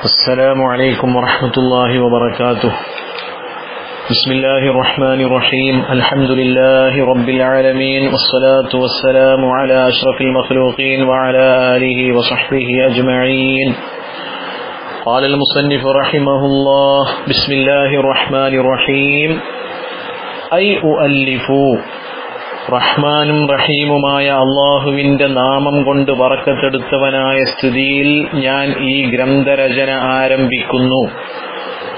السلام عليكم ورحمة الله وبركاته. بسم الله الرحمن الرحيم. الحمد لله رب العالمين، والصلاة والسلام على أشرف المخلوقين وعلى آله وصحبه أجمعين. قال المصنف رحمه الله: بسم الله الرحمن الرحيم. أي أؤلف റഹ്മാനും റഹീമുമായ അള്ളാഹുവിന്റെ നാമം കൊണ്ട് ബറക്കത്തെടുത്തവനായ സ്തുതിയിൽ ഞാൻ ഈ ഗ്രന്ഥരചന ആരംഭിക്കുന്നു.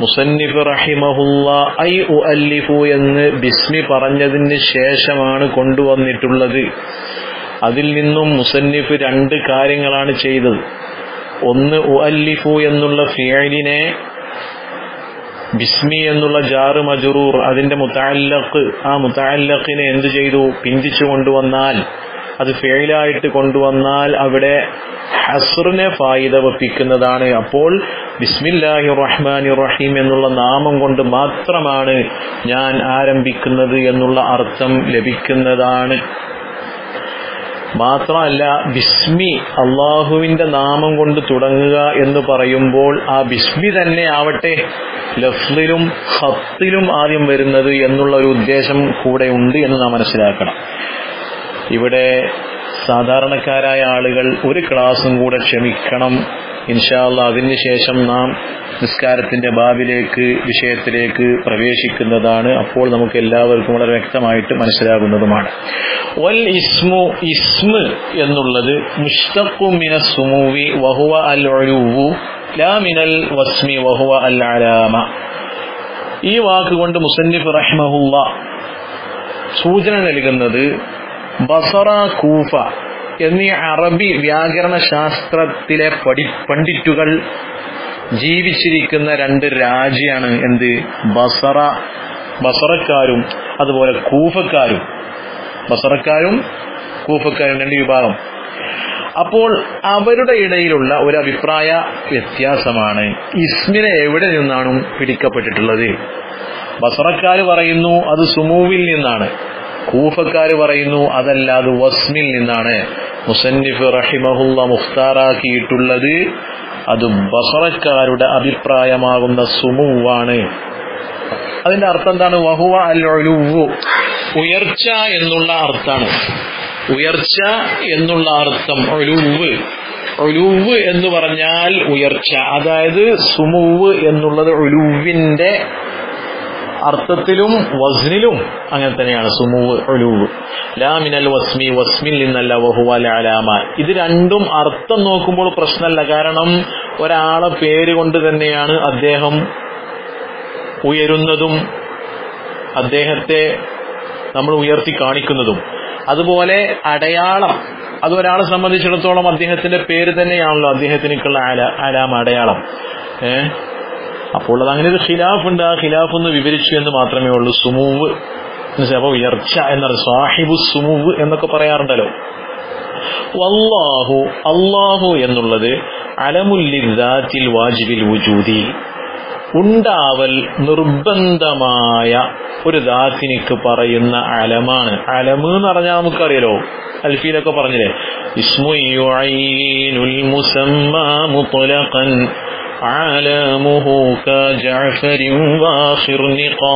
മുസന്നിഫ് റഹിമഹുല്ലാ ഐ ഉഅല്ലിഫു എന്ന് ബിസ്മി പറഞ്ഞതിന് ശേഷമാണ് കൊണ്ടുവന്നിട്ടുള്ളത്. അതിൽ നിന്നും മുസന്നിഫ് രണ്ട് കാര്യങ്ങളാണ് ചെയ്തത്. ഒന്ന്, ഉഅല്ലിഫു എന്നുള്ള ഫിഅലിനെ ബിസ്മി എന്നുള്ള ജാറ് മജ്റൂർ അതിന്റെ മുതഅല്ലഖ്, ആ മുതഅല്ലഖിനെ എന്തു ചെയ്തു? പിന്തിച്ചു കൊണ്ടുവന്നാൽ, അത് ഫിഅലായിട്ട് കൊണ്ടുവന്നാൽ അവിടെ ഹസ്റിനെ ഫായിദ വെപ്പിക്കുന്നതാണ്. അപ്പോൾ ബിസ്മില്ലാഹിർ റഹ്മാനിർ റഹീം എന്നുള്ള നാമം കൊണ്ട് മാത്രമാണ് ഞാൻ ആരംഭിക്കുന്നത് എന്നുള്ള അർത്ഥം ലഭിക്കുന്നതാണ്. മാത്രമല്ല, ബിസ്മി അള്ളാഹുവിന്റെ നാമം കൊണ്ട് തുടങ്ങുക എന്ന് പറയുമ്പോൾ ആ ബിസ്മി തന്നെ ആവട്ടെ ലഫ്ലിലും ഖത്തിലും ആദ്യം വരുന്നത് എന്നുള്ള ഒരു ഉദ്ദേശം കൂടെ ഉണ്ട് എന്ന് നാം മനസ്സിലാക്കണം. ഇവിടെ സാധാരണക്കാരായ ആളുകൾ ഒരു ക്ലാസും കൂടെ ക്ഷമിക്കണം. ഇൻഷാ അല്ലാഹ് അതിനുശേഷം നാം നിസ്കാരത്തിന്റെ ബാബിലേക്ക്, വിഷയത്തിലേക്ക് പ്രവേശിക്കുന്നതാണ്. അപ്പോൾ നമുക്ക് എല്ലാവർക്കും വളരെ വ്യക്തമായിട്ട് മനസ്സിലാകുന്നതുമാണ്. വൽ ഇസ്മു, ഇസ്മ് എന്നുള്ളത് മുഷ്തഖു മിനസ് സുമൂവി വഹുവ അൽ ഉലൂവു ലാ മിനൽ വസ്മി വഹുവ അൽ അലാമ. ഈ വാക്കുകൊണ്ട് മുസന്നിഫ് റഹിമഹുല്ലാ സൂചന നൽകുന്നത് ബസറ, കൂഫ എന്നീ അറബി വ്യാകരണ ശാസ്ത്രത്തിലെ പണ്ഡിറ്റുകൾ ജീവിച്ചിരിക്കുന്ന രണ്ട് രാജ്യമാണ് എന്ത്? ബസറക്കാരും അതുപോലെ കൂഫക്കാരും. ബസറക്കാരും കൂഫക്കാരും രണ്ട് വിഭാഗം. അപ്പോൾ അവരുടെ ഇടയിലുള്ള ഒരു അഭിപ്രായ വ്യത്യാസമാണ് ഇസ്മിനെ എവിടെ നിന്നാണ് പിടിക്കപ്പെട്ടിട്ടുള്ളത്. ബസറക്കാര് പറയുന്നു അത് സുമൂവിൽ നിന്നാണ്, കൂഫക്കാര് പറയുന്നു അതല്ല, അത് വസ്മിൽ നിന്നാണ്. മുസന്നിഫ് റഹിമഹുല്ല മുഖ്താറാക്കിയിട്ടുള്ളത് അത് ബസറക്കാരുടെ അഭിപ്രായമാകുന്ന സുമൂവാണ്. അതിന്റെ അർത്ഥം എന്താണ്? വഹുവ അൽ ഉലൂവു, ഉയർച്ച എന്നുള്ള അർത്ഥമാണ്. ഉയർച്ച എന്നുള്ള അർത്ഥം ഉലൂവ് എന്ന് പറഞ്ഞാൽ ഉയർച്ച. അതായത് സുമൂവ് എന്നുള്ളത് ഉലൂവിന്റെ അർത്ഥത്തിലും വസ്നിലും അങ്ങനെ തന്നെയാണ്. സുമൂവ്, ഉലൂവ്. ലാ മിനൽ വസ്മി, വസ്മിൽ നിന്നല്ല. വഹുവ അൽ അലാമ. ഇത് രണ്ടും അർത്ഥം നോക്കുമ്പോൾ പ്രശ്നമല്ല. കാരണം ഒരാളെ പേര് കൊണ്ട് തന്നെയാണ് അദ്ദേഹം ഉയരുന്നതും അദ്ദേഹത്തെ നമ്മൾ ഉയർത്തി കാണിക്കുന്നതും. അതുപോലെ അടയാളം, അത് ഒരാളെ സംബന്ധിച്ചിടത്തോളം അദ്ദേഹത്തിന്റെ പേര് തന്നെയാണല്ലോ അദ്ദേഹത്തിനുള്ള അലാമ, അടയാളം. അപ്പോൾ അത് അങ്ങനെ ഒരു ഖിലാഫ് ഉണ്ട്. ആ ഖിലാഫ് ഒന്ന് വിവരിച്ചു എന്ന് മാത്രമേ ഉള്ളൂ. സുമൂവ് അപ്പൊ ഉയർച്ച എന്നാണ്. സാഹിബു സുമൂവ് എന്നൊക്കെ പറയാറുണ്ടല്ലോ. വല്ലാഹു, അല്ലാഹു എന്നുള്ളത് അലമുൽ ലിദാത്തിൽ വാജിബിൽ വുജൂദി, ഉണ്ടാവൽ നിർബന്ധമായ ഒരു ദാത്തിനിക്ക് പറയുന്ന അലമാണ്. അലമ് എന്ന് പറഞ്ഞാൽ നമുക്കറിയാലോ, അൽഫിയിലൊക്കെ പറഞ്ഞില്ലേ, ഇസ്മു യുഈനുൽ മുസമ്മാ മുത്ലഖൻ അലമുഹു കജഅഫരിൻ വാഖിർ നിഖാ.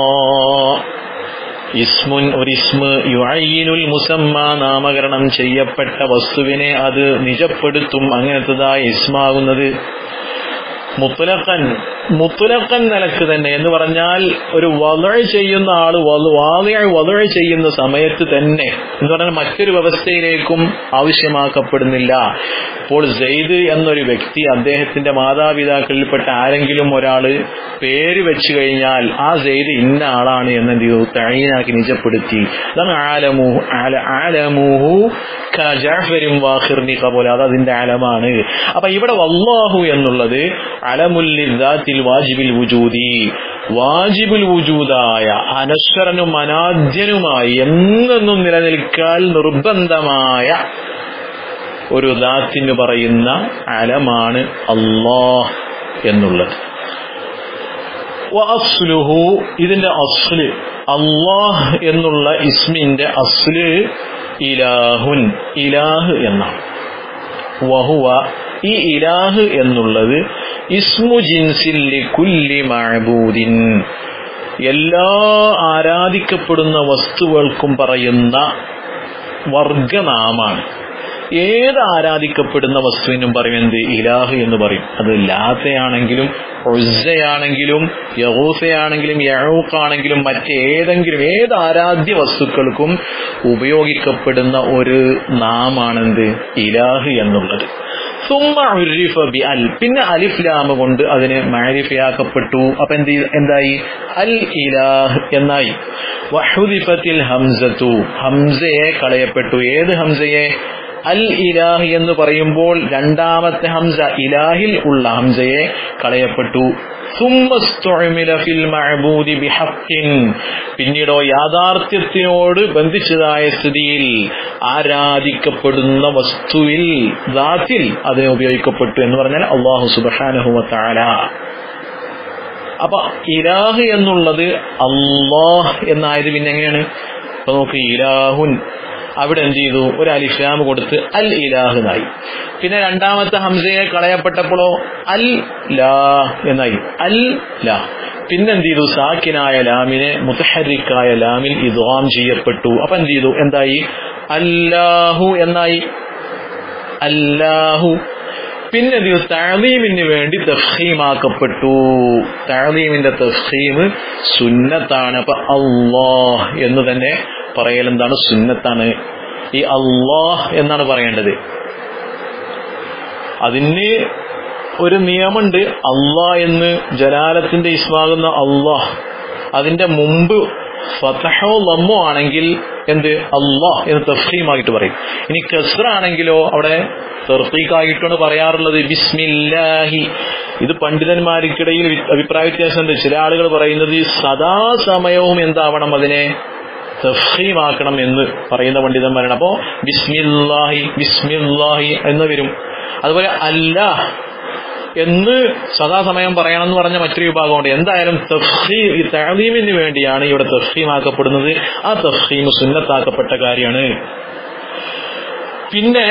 ഇസ്മുൻ, ഒരു ഇസ്മ്, യുഈനുൽ മുസമ്മ നാമകരണം ചെയ്യപ്പെട്ട വസ്തുവിനെ അത് നിജപ്പെടുത്തും. അങ്ങനത്തതായ ഇസ്മാകുന്നത് മുത്ലഖൻ, മുത്ലഖൻ നിലക്ക് തന്നെ എന്ന് പറഞ്ഞാൽ ഒരു വദഅ് ചെയ്യുന്ന ആള് വദഅ് ചെയ്യുന്ന സമയത്ത് തന്നെ എന്ന് പറഞ്ഞാൽ മറ്റൊരു വ്യവസ്ഥയിലേക്കും ആവശ്യമാക്കപ്പെടുന്നില്ല. ഇപ്പോൾ സെയ്ദ് എന്നൊരു വ്യക്തി അദ്ദേഹത്തിന്റെ മാതാപിതാക്കളിൽപ്പെട്ട ആരെങ്കിലും ഒരാള് പേര് വെച്ചു കഴിഞ്ഞാൽ ആ സെയ്ദ് ഇന്ന ആളാണ് എന്നെന്ത് ചെയ്തു? തഈനാക്കി നിജപ്പെടുത്തി. അതാണ് ആലമുഹു കജഅഫരിൻ വാഖിർ നിഖാ പോലെ, അത് അതിന്റെ ആലമാണ്. അപ്പൊ ഇവിടെ വല്ലാഹു എന്നുള്ളത് അലമുൽ ലിദാത്തിൽ വാജിബിൽ വുജൂദി, വാജിബുൽ വുജൂദായ അനശ്വരനും അനാദ്യനുമായി എന്നെന്നും നിലനിൽക്കാൻ നിർബന്ധമായ ഒരു ദാത്തിന് പറയുന്ന അലമാണ് അല്ലാഹ് എന്നുള്ളത്. വഅസ്ലുഹു, ഇതിന്റെ അസ്ല്, അല്ലാഹ് എന്നുള്ള ഇസ്മിന്റെ അസ്ല് ഇലാഹുൻ, ഇലാഹ് എന്നാണ്. വഹുവ, ഈ ഇലാഹ് എന്നുള്ളത് ഇസ്മു ജിൻസിൽ ലികുല്ലി മഅബൂദിൻ, എല്ലാ ആരാധിക്കപ്പെടുന്ന വസ്തുക്കൾക്കും പറയുന്ന വർഗനാമാണ്. ഏത് ആരാധിക്കപ്പെടുന്ന വസ്തുവിനും പറയും എന്ത്? ഇലാഹ് എന്ന് പറയും. അത് ലാത്തയാണെങ്കിലും ഉസ്സയാണെങ്കിലും യഗൂസയാണെങ്കിലും യഊഖാണെങ്കിലും മറ്റേതെങ്കിലും ഏത് ആരാധ്യ വസ്തുക്കൾക്കും ഉപയോഗിക്കപ്പെടുന്ന ഒരു നാമാണെന്ത്? ഇലാഹ് എന്നുള്ളത്. സുമ്മ ഉരിഫ ബി അൽ, പിന്നെ അലിഫ് ലാം കൊണ്ട് അതിന് മഅരിഫയാക്കപ്പെട്ടു. അപ്പൊ എന്തായി? അൽ ഇലാഹ് എന്നായി. വഹുദിഫത്തിൽ ഹംസത്തു, ഹംസയെ കളയപ്പെട്ടു. ഏത് ഹംസയെ? അൽ ഇലാഹ് എന്ന് പറയുമ്പോൾ രണ്ടാമത്തെ ഹംസ, ഇലാഹിൽ ഉള്ള ഹംസയെ കളയപ്പെട്ടു. സുമ്മസ്തുഇമില ഫിൽ മഅബൂദി ബിഹഖ്ഖിൻ, പിന്നീടോ യാഥാർത്ഥ്യത്തിനോട് ബന്ധിച്ചതായ സ്ഥിതിയിൽ ആരാധിക്കപ്പെടുന്ന വസ്തുവിൽ ദാത്തിൽ അതിനെ ഉപയോഗിക്കപ്പെട്ടു എന്ന് പറഞ്ഞാൽ അല്ലാഹു സുബ്ഹാനഹു വ തആല. അപ്പൊ ഇലാഹ് എന്നുള്ളത് അല്ലാഹ് എന്നായത് പിന്നെ എങ്ങനെയാണ്? അപ്പൊ നോക്ക്, ഇലാഹുൻ അവിടെ എന്ത് ചെയ്തു? ഒരു അലിഫ് ലാം കൊടുത്ത് അൽ ഇലാഹ് എന്നായി. പിന്നെ രണ്ടാമത്തെ ഹംസയെ കളയപ്പെട്ടപ്പോഴോ അൽ ലാ എന്നായി. അൽ ലാ. പിന്നെന്ത് ചെയ്തു? സാക്കിനായ ലാമിനെ മുതഹരിക്കായ ലാമിൽ ഇദ്ഗാം ചെയ്യപ്പെട്ടു. അപ്പൊ എന്ത് ചെയ്തു? എന്തായി? അല്ലാഹു എന്നായി. അല്ലാഹു. പിന്നെ എന്ത് ചെയ്തു? തഅലീമിന് വേണ്ടി തഫ്ഖീമാക്കപ്പെട്ടു. തഅലീമിന്റെ തഫ്ഖീം സുന്നത്താണ്. അപ്പൊ അല്ലാഹ് എന്ന് തന്നെ പറയൽ എന്താണ്? സുന്നത്താണ്. ഈ അല്ലാഹ് എന്നാണ് പറയേണ്ടത്. അതിന് ഒരു നിയമമുണ്ട്. അല്ലാഹ് എന്ന് ജലാലത്തിന്റെ ഇസ്മാകുന്ന അല്ലാഹ്, അതിന്റെ മുമ്പ് ഫതഹോ ലമ്മോ ആണെങ്കിൽ എന്ത്? അല്ലാഹ് എന്ന് തഫ്ഖീമായിട്ട് പറയും. ഇനി കസ്റാണെങ്കിലോ അവിടെ തർഖീഖായിട്ടാണ് പറയാറുള്ളത്. ബിസ്മില്ലാഹി. ഇത് പണ്ഡിതന്മാർക്കിടയിൽ അഭിപ്രായ വ്യത്യാസമുണ്ട്. ചില ആളുകൾ പറയുന്നത് സദാസമയവും എന്താവണം? അതിനെ തഫ്ഖീമാക്കണം എന്ന് പറയുന്ന പണ്ഡിതന്മാരാണ്. അപ്പോ ബിസ്മില്ലാഹി ബിസ്മില്ലാഹി എന്ന് വരും. അതുപോലെ അല്ലാഹ് എന്ന് സദാസമയം പറയണം എന്ന് പറഞ്ഞ മറ്റൊരു വിഭാഗമുണ്ട്. എന്തായാലും ഈ തഅലീമിന് വേണ്ടിയാണ് ഇവിടെ തഫ്ഖീമാക്കപ്പെടുന്നത്. ആ തഫ്ഖീം സുന്നത്താക്കപ്പെട്ട കാര്യമാണ്. പിന്നെ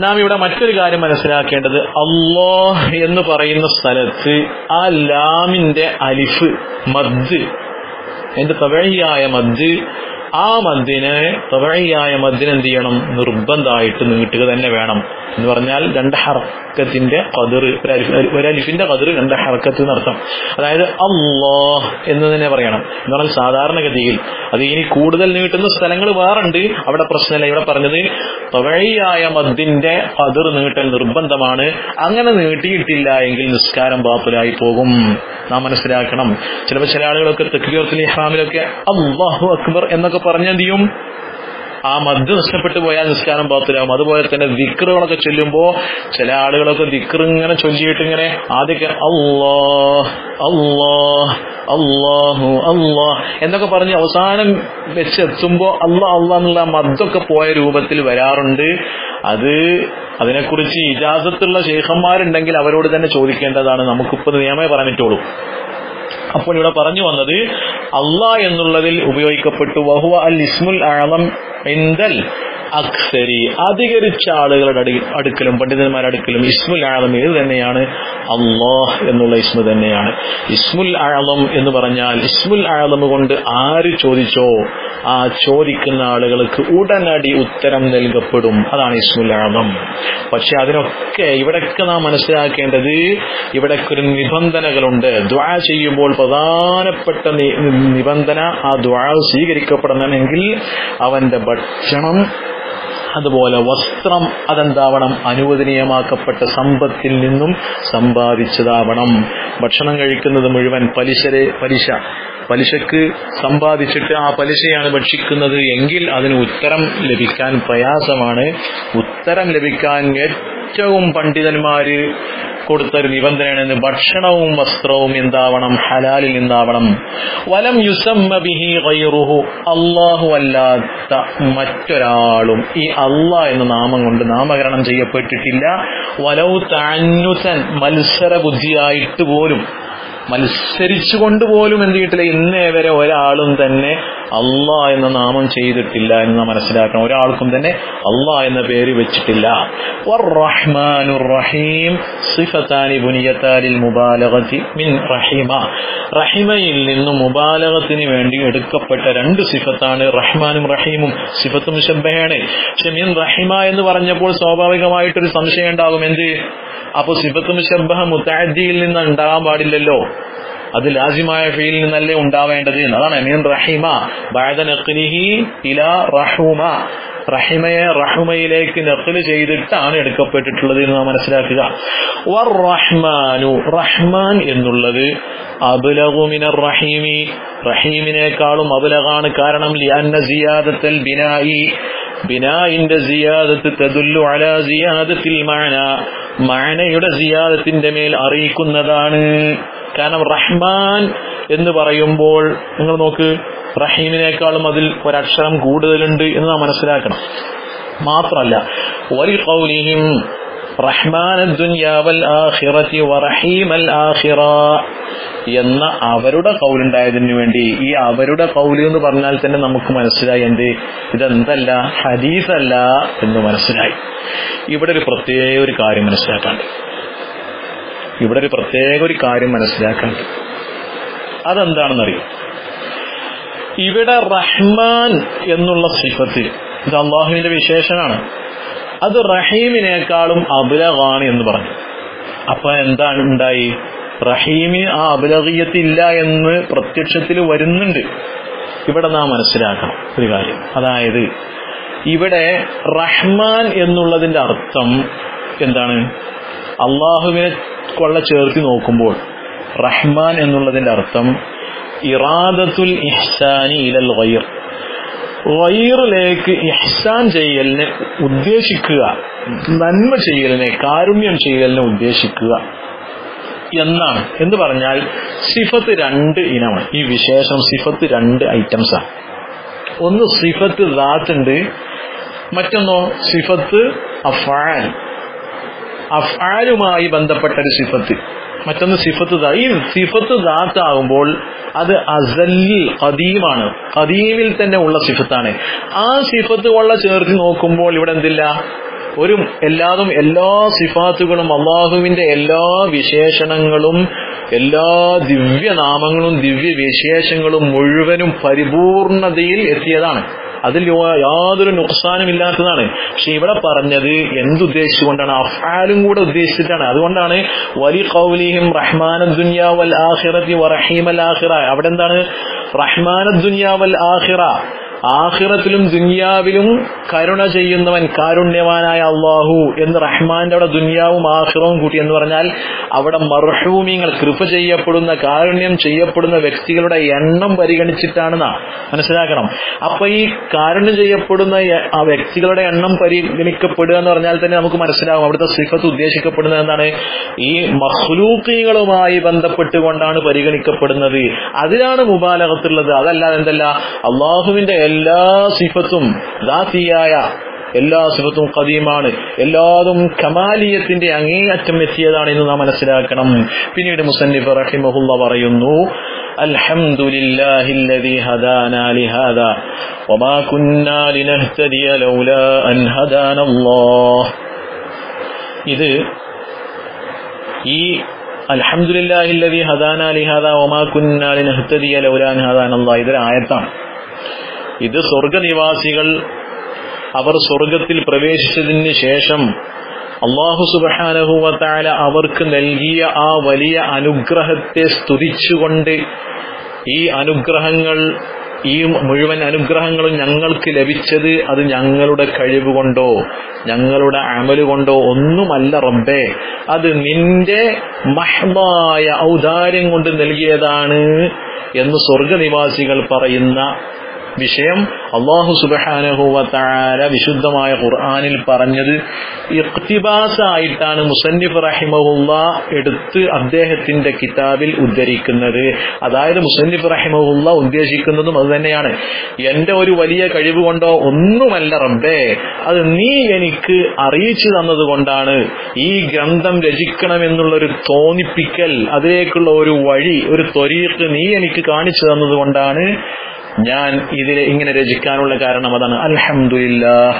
നാം ഇവിടെ മറ്റൊരു കാര്യം മനസ്സിലാക്കേണ്ടത്, അല്ലാഹ് എന്ന് പറയുന്ന സ്ഥലത്ത് ആ ലാമിന്റെ അലിഫ് മദ്, അതിന്റെ തബഈയായ മദ്, ആ മദ്ദിനെ തബഈയായ മദ്ദിനെ എന്ത് ചെയ്യണം? നിർബന്ധമായിട്ട് നീട്ടുക തന്നെ വേണം. എന്ന് പറഞ്ഞാൽ രണ്ട് ഹർക്കത്തിന്റെ ഖദർ, ഒരു അലിഫിന്റെ ഖദർ രണ്ട് ഹർക്കത്ത് എന്നർത്ഥം. അതായത് അല്ലാഹ് എന്ന് തന്നെ പറയണം. എന്ന് പറഞ്ഞാൽ സാധാരണഗതിയിൽ അത് ഇനി കൂടുതൽ നീട്ടുന്ന സ്ഥലങ്ങൾ വേറുണ്ട്, അവിടെ പ്രശ്നമില്ല. ഇവിടെ പറഞ്ഞത് തബഈയായ മദ്ദിന്റെ ഖദർ നീട്ടൽ നിർബന്ധമാണ്. അങ്ങനെ നീട്ടിയിട്ടില്ല എങ്കിൽ നിസ്കാരം ബാത്തിലായി പോകും. നാം മനസ്സിലാക്കണം. ചിലപ്പോൾ ചില ആളുകളൊക്കെ തക്ബീറത്തുൽ ഇഹ്റാമിലൊക്കെ അല്ലാഹു അക്ബർ എന്നൊക്കെ പറഞ്ഞെന്ത് ചെയ്യും? ആ മദ് നഷ്ടപ്പെട്ടു പോയാൽ നിസ്കാരം ബാത്തിലാവും. അതുപോലെ തന്നെ ദിക്റുകളൊക്കെ ചൊല്ലുമ്പോ ചില ആളുകളൊക്കെ ദിക്ർ ഇങ്ങനെ ചൊല്ലിയിട്ട് ഇങ്ങനെ ആദ്യമൊക്കെ അല്ലാഹ് അല്ലാഹ് അല്ലാഹു അല്ലാഹ് എന്നൊക്കെ പറഞ്ഞ് അവസാനം വെച്ചെത്തുമ്പോ അല്ലാഹ് അല്ലാഹ് എന്നുള്ള മദ്ദൊക്കെ പോയ രൂപത്തിൽ വരാറുണ്ട്. അതിനെക്കുറിച്ച് ഇജാസത്തുള്ള ശൈഖന്മാരുണ്ടെങ്കിൽ അവരോട് തന്നെ ചോദിക്കേണ്ടതാണ്. നമുക്കിപ്പോ നിയമമേ പറഞ്ഞിട്ടുള്ളൂ. അപ്പോൾ ഇവിടെ പറഞ്ഞു വന്നത് അല്ലാഹ് എന്നുള്ളതിൽ ഉപയോഗിക്കപ്പെട്ടു വഹുവ അൽ ഇസ്മുൽ അഅ്ലം ഇൻദൽ അക്സരി, അധികരിച്ച ആളുകളുടെ അടുക്കലും പണ്ഡിതന്മാരുടെ അടുക്കലും ഇസ്മുൽ അഅ്ലം ഏത് തന്നെയാണ്? അല്ലാഹ് എന്നുള്ള ഇസ്മു തന്നെയാണ്. ഇസ്മുൽ അഅ്ലം എന്ന് പറഞ്ഞാൽ ഇസ്മുൽ അഅ്ലം കൊണ്ട് ആര് ചോദിച്ചോ ആ ചോദിക്കുന്ന ആളുകൾക്ക് ഉടനടി ഉത്തരം നൽകപ്പെടും. അതാണ് ഇസ്മുൽ അഅ്ലം. പക്ഷെ അതിനൊക്കെ ഇവിടൊക്കെ നാം മനസ്സിലാക്കേണ്ടത്, ഇവിടൊക്കെ ഒരു നിബന്ധനകളുണ്ട്. ദുആ ചെയ്യുമ്പോൾ പ്രധാനപ്പെട്ട നിബന്ധന, ആ ദുആ സ്വീകരിക്കപ്പെടണമെങ്കിൽ അവന്റെ ഭക്ഷണം അതുപോലെ വസ്ത്രം അതെന്താവണം? അനുവദനീയമാക്കപ്പെട്ട സമ്പത്തിൽ നിന്നും സമ്പാദിച്ചതാവണം. ഭക്ഷണം കഴിക്കുന്നത് മുഴുവൻ പലിശക്ക് സമ്പാദിച്ചിട്ട് ആ പലിശയാണ് ഭക്ഷിക്കുന്നത് എങ്കിൽ അതിന് ഉത്തരം ലഭിക്കാൻ പ്രയാസമാണ്. ഉത്തരം ലഭിക്കാൻ ഏറ്റവും പണ്ഡിതന്മാര് കൊടുത്തൊരു നിബന്ധനയാണ് ഭക്ഷണവും വസ്ത്രവും എന്താവണം? ഹലാലിൽ നിന്നാവണം. വലം യുസമ്മ ബിഹി ഗൈറുഹു, അല്ലാഹു അല്ലാത്ത മറ്റൊരാളും ഈ അല്ലാഹ് എന്ന നാമം കൊണ്ട് നാമകരണം ചെയ്യപ്പെട്ടിട്ടില്ല. വലൗ തഅന്നുസൻ, മത്സര ബുദ്ധിയായിട്ട് പോലും, മത്സരിച്ചുകൊണ്ട് പോലും എന്ത് ചെയ്തിട്ടില്ല, ഇന്നേ വരെ ഒരാളും തന്നെ അള്ളാ എന്ന നാമം ചെയ്തിട്ടില്ല എന്ന് നാം മനസ്സിലാക്കണം. ഒരാൾക്കും തന്നെ അള്ളാ എന്ന പേര് വെച്ചിട്ടില്ല. വർ-റഹ്മാനുർ റഹീം സിഫതാനി ബുനിയതാലിൽ മുബാലഗതി മിൻ റഹിമ. റഹിമയിൽ നിന്നും മുബാലഗത്തിന് വേണ്ടി എടുക്കപ്പെട്ട രണ്ട് സിഫത്താണ് റഹ്മാനും റഹീമും. സിഫത്ത് മുശബ്ബഹയാണ്. പക്ഷെ മിൻ റഹിമ എന്ന് പറഞ്ഞപ്പോൾ സ്വാഭാവികമായിട്ടൊരു സംശയം ഉണ്ടാകും. എന്ത്? അപ്പൊ സിഫത്ത് മുശബ്ബഹ മുതഅദ്ദിയിൽ നിന്ന് ഉണ്ടാകാൻ പാടില്ലല്ലോ, അത് ലാസിമായ ഫീലിൽ നിന്നല്ലേ ഉണ്ടാവേണ്ടത്. അതാണ് മിൻ റഹിമ ബഅദ നഖ്ലിഹി ഇലാ റഹൂമ. റഹിമയെ റഹ്മയിലേക്ക് നഖ്ല് ചെയ്തിട്ടാണ് എടുക്കപ്പെട്ടിട്ടുള്ളത് എന്ന് നാം മനസ്സിലാക്കുക. വർ റഹ്മാനു, റഹ്മാൻ എന്നുള്ളത് അബ്ലഗു മിനർ റഹീമി, റഹീമിനേക്കാളും അബ്ലഗാണ്. കാരണം ലിഅന്ന സിയാദത്തുൽ ബിനാഇ, ബിനാഇന്റെ സിയാദത്ത് തദുല്ലു അലാ സിയാദത്തിൽ മഅന, മഅനയുടെ സിയാദത്തിന്റെ മേൽ അറിയിക്കുന്നതാണ്. കാരണം റഹ്മാൻ എന്ന് പറയുമ്പോൾ നിങ്ങൾ നോക്ക്, റഹീമിനേക്കാളും അതിൽ ഒരക്ഷരം കൂടുതലുണ്ട് എന്ന് നാം മനസ്സിലാക്കണം. മാത്രല്ല വലിഖൗലിഹിം റഹ്മാനദ് ദുനിയാ വൽ ആഖിറതി വറഹീമൽ ആഖിറ എന്ന അവരുടെ കൗലുണ്ടായതിനു വേണ്ടി, ഈ അവരുടെ കൗല് എന്ന് പറഞ്ഞാൽ തന്നെ നമുക്ക് മനസ്സിലായി എന്ത്, ഇതെന്തല്ല, ഹദീസല്ല എന്ന് മനസ്സിലായി. ഇവിടെ ഒരു പ്രത്യേക ഒരു കാര്യം മനസ്സിലാക്കാണ്ട്, അതെന്താണെന്നറിയും. ഇവിടെ റഹ്മാൻ എന്നുള്ള സിഫത്ത് ഇത് അള്ളാഹുവിന്റെ വിശേഷനാണ്. അത് റഹീമിനേക്കാളും അബ്ലഗാണ് എന്ന് പറഞ്ഞു. അപ്പൊ എന്താണ് ഉണ്ടായി? റഹീമിന് ആ അബ്ലഗിയത്ത് ഇല്ല എന്ന് പ്രത്യക്ഷത്തിൽ വരുന്നുണ്ട്. ഇവിടെ നാം മനസ്സിലാക്കണം ഒരു കാര്യം. അതായത് ഇവിടെ റഹ്മാൻ എന്നുള്ളതിന്റെ അർത്ഥം എന്താണ്? അള്ളാഹുവിനെ കൊള്ള ചേർത്തി നോക്കുമ്പോൾ റഹ്മാൻ എന്നുള്ളതിന്റെ അർത്ഥം ഇറാദത്തുൽ ഇഹ്സാനി ഇലൽ ഗൈർ, ഗൈറിലേക്ക് ഇഹ്സാൻ ചെയ്യലിനെ ഉദ്ദേശിക്കുക, നന്മ ചെയ്യലിനെ, കാരുണ്യം ചെയ്യലിനെ ഉദ്ദേശിക്കുക എന്നാണ്. എന്ന് പറഞ്ഞാൽ സിഫത്ത് രണ്ട് ഇനമാണ്. ഈ വിശേഷം സിഫത്ത് രണ്ട് ഐറ്റംസാണ്. ഒന്ന് സിഫത്ത് ദാത്ത് ഉണ്ട്, മറ്റൊന്നോ സിഫത്ത് അഫ്ആൽ, അഫ്ആലുമായി ബന്ധപ്പെട്ട ഒരു സിഫത്ത്. മറ്റൊന്ന് സിഫത്ത് ദാത്ത്. ഈ സിഫത്ത് ദാത്ത് ആകുമ്പോൾ അത് അസലിൽ ഖദീമാണ്, ഖദീമിൽ തന്നെ ഉള്ള സിഫത്താണ്. ആ സിഫത്ത് കൊള്ള ചേർത്ത് നോക്കുമ്പോൾ ഇവിടെ എന്തില്ല? എല്ലാ സിഫാത്തുകളും അള്ളാഹുവിന്റെ എല്ലാ വിശേഷണങ്ങളും എല്ലാ ദിവ്യനാമങ്ങളും ദിവ്യ വിശേഷങ്ങളും മുഴുവനും പരിപൂർണതയിൽ എത്തിയതാണ്. അതിൽ യാതൊരു നുക്സാനും ഇല്ലാത്തതാണ്. പക്ഷെ ഇവിടെ പറഞ്ഞത് എന്തുദ്ദേശിച്ചുകൊണ്ടാണ്? അഫ്ആലും കൂടെ ഉദ്ദേശിച്ചിട്ടാണ്. അതുകൊണ്ടാണ് വലി ഖൗലിഹിം റഹ്മാനദ് ദുനിയാ വൽ ആഖിറതി വറഹീമൽ ആഖിറ. അവിടെ എന്താണ്? റഹ്മാനദ് ദുനിയാ വൽ ആഖിറ, ആഖിറത്തിലും ദുനിയാവിലും കരുണ ചെയ്യുന്നവൻ, കാരുണ്യവാനായ അള്ളാഹു എന്ന് റഹ്മാന്റെ അവിടെ ദുനിയാവും ആഖിറവും കൂട്ടി എന്ന് പറഞ്ഞാൽ അവിടെ മർഹൂമിങ്ങൾ, കൃപ ചെയ്യപ്പെടുന്ന, കാരുണ്യം ചെയ്യപ്പെടുന്ന വ്യക്തികളുടെ എണ്ണം പരിഗണിച്ചിട്ടാണെന്നാ മനസ്സിലാക്കണം. അപ്പൊ ഈ കാരുണ്യം ചെയ്യപ്പെടുന്ന ആ വ്യക്തികളുടെ എണ്ണം പരിഗണിക്കപ്പെടുക എന്ന് പറഞ്ഞാൽ തന്നെ നമുക്ക് മനസ്സിലാവും അവിടുത്തെ സിഫത്ത് ഉദ്ദേശിക്കപ്പെടുന്നത് എന്താണ്? ഈ മഖ്ലൂഖീങ്ങളുമായി ബന്ധപ്പെട്ടുകൊണ്ടാണ് പരിഗണിക്കപ്പെടുന്നത്. അതിലാണ് മുബാലഗത്തുള്ളത്. അതല്ലാതെ എന്തല്ല, അള്ളാഹുവിന്റെ എല്ലാ സിഫത്തും ദാത്തിയായ എല്ലാ സിഫത്തും ഖദീമാണ്, എല്ലാതും കമാലിയത്തിന്റെ അങ്ങേയറ്റം എത്തിയതാണ് എന്ന് നാം മനസ്സിലാക്കണം. പിന്നീട് മുസന്നിഫ് റഹിമഹുല്ലാഹ് പറയുന്നു, അൽഹംദുലില്ലാഹില്ലദീ ഹദാനാ ലിഹാദാ വമാ കുന്നാ ലിനഹ്തദിയ ലൗലാ അൻ ഹദാനല്ലാഹ്. ഇത് ഈ അൽഹംദുലില്ലാഹില്ലദീ ഹദാനാ ലിഹാദാ വമാ കുന്നാ ലിനഹ്തദിയ ലൗലാ അൻ ഹദാനല്ലാഹ് ഇതൊരു ആയത്താണ്. ഇത് സ്വർഗനിവാസികൾ അവർ സ്വർഗത്തിൽ പ്രവേശിച്ചതിന് ശേഷം അല്ലാഹു സുബ്ഹാനഹു വ തആല അവർക്ക് നൽകിയ ആ വലിയ അനുഗ്രഹത്തെ സ്തുതിച്ചുകൊണ്ട്, ഈ അനുഗ്രഹങ്ങൾ, ഈ മുഴുവൻ അനുഗ്രഹങ്ങളും ഞങ്ങൾക്ക് ലഭിച്ചത് അത് ഞങ്ങളുടെ കഴിവ് കൊണ്ടോ ഞങ്ങളുടെ അമല് കൊണ്ടോ ഒന്നുമല്ല റബ്ബേ, അത് നിന്റെ മഹ്ദായ ഔദാര്യം കൊണ്ട് നൽകിയതാണ് എന്ന് സ്വർഗനിവാസികൾ പറയുന്ന വിഷയം അല്ലാഹു സുബ്ഹാനഹു വ തആല വിശുദ്ധമായ ഖുർആനിൽ പറഞ്ഞത് ഇഖ്തിബാസായിട്ടാണ് മുസന്നിഫ് റഹിമഹുല്ലാഹ് എടുത്ത് അദ്ദേഹത്തിന്റെ കിതാബിൽ ഉദ്ധരിക്കുന്നത്. അതായത് മുസന്നിഫ് റഹിമഹുല്ലാഹ് ഉദ്ദേശിക്കുന്നതും അത് തന്നെയാണ്. എന്റെ ഒരു വലിയ കഴിവ് കൊണ്ടോ ഒന്നുമല്ല റബ്ബേ, അത് നീ എനിക്ക് അറിയിച്ചു തന്നതുകൊണ്ടാണ്, ഈ ഗ്രന്ഥം രചിക്കണമെന്നുള്ളൊരു തോന്നിപ്പിക്കൽ, അതിലേക്കുള്ള ഒരു വഴി, ഒരു ത്വരീഖ് നീ എനിക്ക് കാണിച്ചു തന്നതുകൊണ്ടാണ് ഞാൻ ഇതിൽ ഇങ്ങനെ രചിക്കാനുള്ള കാരണം അതാണ്. അൽഹംദുലില്ലാഹ്,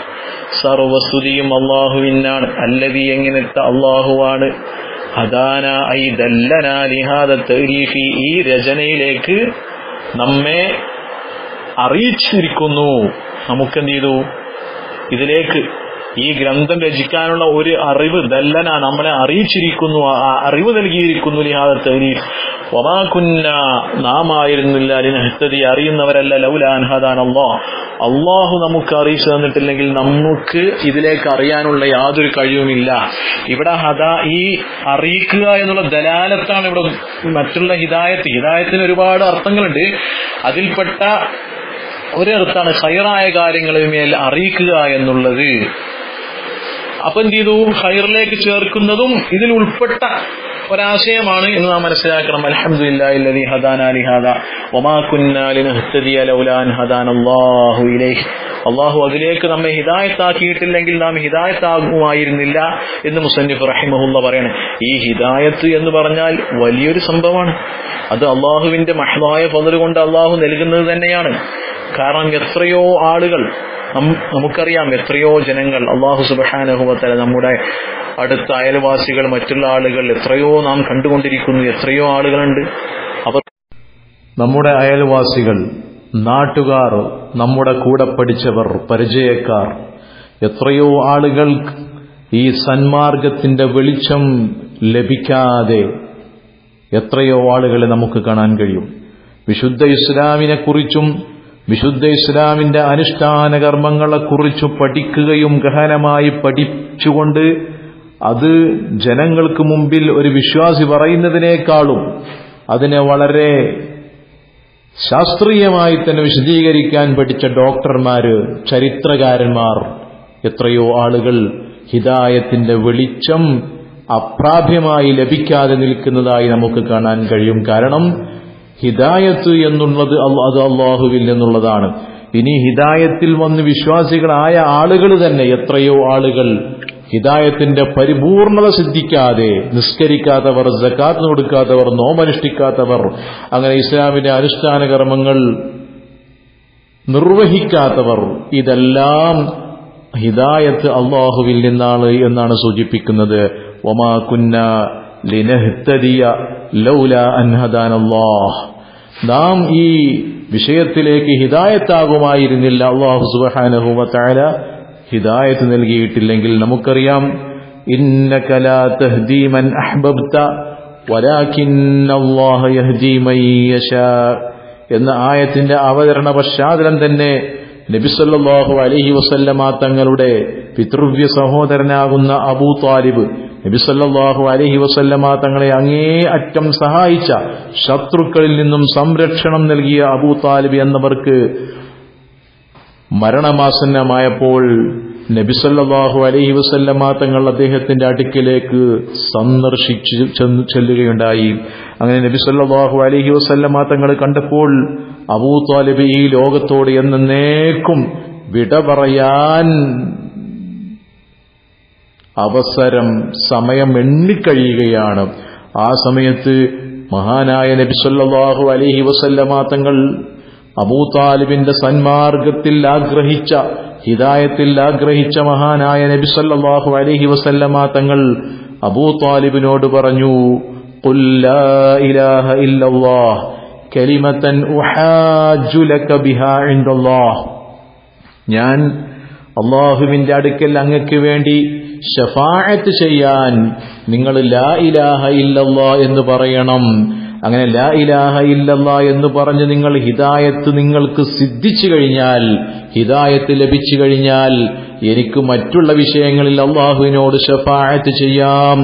സർവസ്തുതിയും അല്ലാഹുവിനാണ്. അല്ലദീ, എങ്ങനത്തെ അല്ലാഹുവാണ്, ഹദാനാ ഐ ദല്ലനാ ലിഹാദ തഅരീഫി, ഈ രചനയിലേക്ക് നമ്മെ അറിയിച്ചിരിക്കുന്നു. നമുക്കെന്ത് ചെയ്തു, ഇതിലേക്ക് ഈ ഗ്രന്ഥം രചിക്കാനുള്ള ഒരു അറിവ്, ദല്ലന, നമ്മളെ അറിയിച്ചിരിക്കുന്നു, അറിവ് നൽകിയിരിക്കുന്നു. ലിഹാദ തഅരീഫ്, വമാ കുന്നാ, നാം ആയിരുന്നില്ല, ലിനഹ്തദി, അറിയുന്നവരല്ല, ലൗലാ അൻ ഹദാനല്ലാഹ്, അല്ലാഹു നമുക്ക് അറിയിച്ചു തന്നിട്ടില്ലെങ്കിൽ നമുക്ക് ഇതിലേക്ക് അറിയാനുള്ള യാതൊരു കഴിവുമില്ല. ഇവിടെ ഈ അറിയിക്കുക എന്നുള്ള ദലാലത്താണ് ഇവിടെ. മറ്റുള്ള ഹിദായത്തിന് ഒരുപാട് അർത്ഥങ്ങളുണ്ട്. അതിൽപ്പെട്ട ഒരർത്ഥാണ് ഖൈറായ കാര്യങ്ങളുമേൽ അറിയിക്കുക എന്നുള്ളത്. അപ്പൊ എന്ത് ചെയ്തു, ഖൈറിലേക്ക് ചേർക്കുന്നതും ഇതിൽ ഉൾപ്പെട്ട ഒരാശയമാണ് എന്ന് നാം മനസ്സിലാക്കണം. അൽഹംദുലില്ലാഹി അല്ലദീ ഹദാനാ ലിഹാദാ വമാ കുന്നാ ലിനഹ്തദിയ ലൗലാ അൻ ഹദാനല്ലാഹു ഇലൈഹി, അല്ലാഹു അതിലേക്ക് നമ്മെ ഹിദായത്താക്കിയിട്ടില്ലെങ്കിൽ നാം ഹിദായത്താകുമായിരുന്നില്ല എന്ന് മുസന്നിഫ് റഹിമഹുള്ള പറയാണ്. ഈ ഹിദായത്ത് എന്ന് പറഞ്ഞാൽ വലിയൊരു സംഭവമാണ്. അത് അള്ളാഹുവിന്റെ മഹ്ദായ ഫദ്ൽ കൊണ്ട് അള്ളാഹു നൽകുന്നത് തന്നെയാണ്. കാരണം എത്രയോ ആളുകൾ, നമുക്കറിയാം എത്രയോ ജനങ്ങൾ, അള്ളാഹു സുബ്ഹാനഹു വ തആല നമ്മുടെ അടുത്ത അയൽവാസികൾ, മറ്റുള്ള ആളുകൾ എത്രയോ നാം കണ്ടുകൊണ്ടിരിക്കുന്നു. എത്രയോ ആളുകളുണ്ട്. അവർ നമ്മുടെ അയൽവാസികൾ, നാട്ടുകാർ, നമ്മുടെ കൂടെ പഠിച്ചവർ, പരിചയക്കാർ, എത്രയോ ആളുകൾ ഈ സന്മാർഗത്തിന്റെ വെളിച്ചം ലഭിക്കാതെ എത്രയോ ആളുകളെ നമുക്ക് കാണാൻ കഴിയും. വിശുദ്ധ ഇസ്ലാമിനെ കുറിച്ചും വിശുദ്ധ ഇസ്ലാമിന്റെ അനുഷ്ഠാന കർമ്മങ്ങളെക്കുറിച്ച് പഠിക്കുകയും ഗഹനമായി പഠിച്ചുകൊണ്ട് അത് ജനങ്ങൾക്ക് മുമ്പിൽ ഒരു വിശ്വാസി പറയുന്നതിനേക്കാളും അതിനെ വളരെ ശാസ്ത്രീയമായി തന്നെ വിശദീകരിക്കാൻ പഠിച്ച ഡോക്ടർമാര്, ചരിത്രകാരന്മാർ, എത്രയോ ആളുകൾ ഹിദായത്തിന്റെ വെളിച്ചം അപ്രാപ്യമായി ലഭിക്കാതെ നിൽക്കുന്നതായി നമുക്ക് കാണാൻ കഴിയും. കാരണം ഹിദായത്ത് എന്നുള്ളത് അത് അള്ളാഹുവിൽ നിന്നുള്ളതാണ്. ഇനി ഹിദായത്തിൽ വന്ന് വിശ്വാസികളായ ആളുകൾ തന്നെ എത്രയോ ആളുകൾ ഹിദായത്തിന്റെ പരിപൂർണത സിദ്ധിക്കാതെ, നിസ്കരിക്കാത്തവർ, സകാത്ത് കൊടുക്കാത്തവർ, നോമനുഷ്ഠിക്കാത്തവർ, അങ്ങനെ ഇസ്ലാമിന്റെ അനുഷ്ഠാന കർമ്മങ്ങൾ നിർവഹിക്കാത്തവർ, ഇതെല്ലാം ഹിദായത്ത് അള്ളാഹുവിൽ നിന്നാണ് എന്നാണ് സൂചിപ്പിക്കുന്നത്. വമാ കുന്നാ ലിനഹ്തദിയ ലൗലാ അൻ ഹദാനല്ലാഹ്, നാം ഈ വിഷയത്തിലേക്ക് ഹിദായത്താകുമായിരുന്നില്ല, അല്ലാഹു സുബ്ഹാനഹു വ തആല ഹിദായത്ത് നൽകിയിട്ടില്ലെങ്കിൽ. നമുക്കറിയാം, ഇന്നക ലാ തഹ്ദീ മൻ അഹ്ബബ്ത വലാകിന്നല്ലാഹ യഹ്ദീ മൻ യശാ എന്ന ആയത്തിന്റെ അവതരണ പശ്ചാത്തലം തന്നെ നബി സല്ലല്ലാഹു അലൈഹി വസല്ലമ തങ്ങളുടെ പിതൃവ്യ സഹോദരനാകുന്ന അബൂ താലിബ്, നബി സല്ലല്ലാഹു അലൈഹി വസല്ലമ തങ്ങളെ അങ്ങേ അറ്റം സഹായിച്ച, ശത്രുക്കളിൽ നിന്നും സംരക്ഷണം നൽകിയ അബൂ താലിബ് എന്നവർക്ക് മരണമാസന്നമായപ്പോൾ നബി സല്ലല്ലാഹു അലൈഹി വസല്ലമ തങ്ങൾ അദ്ദേഹത്തിന്റെ അടുക്കിലേക്ക് സന്ദർശിച്ചു ചെല്ലുകയുണ്ടായി. അങ്ങനെ നബി സല്ലല്ലാഹു അലൈഹി വസല്ലമ തങ്ങൾ കണ്ടപ്പോൾ അബൂ താലിബ് ഈ ലോകത്തോട് എന്നേക്കും വിട പറയാൻ അവസരം, സമയം എണ്ണിക്കഴിയുകയാണ്. ആ സമയത്ത് മഹാനായ നബി സല്ലല്ലാഹു അലൈഹി വസല്ലമ തങ്ങൾ അബൂ താലിബിന്റെ സന്മാർഗത്തിൽ ആഗ്രഹിച്ച, ഹിദായത്തിൽ ആഗ്രഹിച്ച മഹാനായ നബി സല്ലല്ലാഹു അലൈഹി വസല്ലമ തങ്ങൾ അബൂ താലിബിനോട് പറഞ്ഞു, ഖുൽ ലാ ഇലാഹ ഇല്ലല്ലാഹ് കലിമതൻ ഉഹാജ്ജു ലക ബിഹാ ഇൻദല്ലാഹ്, ഞാൻ അല്ലാഹുവിന്റെ അടുക്കൽ അങ്ങക്ക് വേണ്ടി ശഫാഅത്ത് ചെയ്യാൻ നിങ്ങൾ ലാ ഇലാഹ ഇല്ലല്ലാഹ് എന്ന് പറയണം. അങ്ങനെ ലാ ഇലാഹ ഇല്ലല്ലാഹ് എന്ന് പറഞ്ഞ് നിങ്ങൾ ഹിദായത്ത് നിങ്ങൾക്ക് സിദ്ധിച്ചു കഴിഞ്ഞാൽ, ഹിദായത്ത് ലഭിച്ചു കഴിഞ്ഞാൽ എനിക്ക് മറ്റുള്ള വിഷയങ്ങളിൽ അല്ലാഹുവിനോട് ശഫാഅത്ത് ചെയ്യാം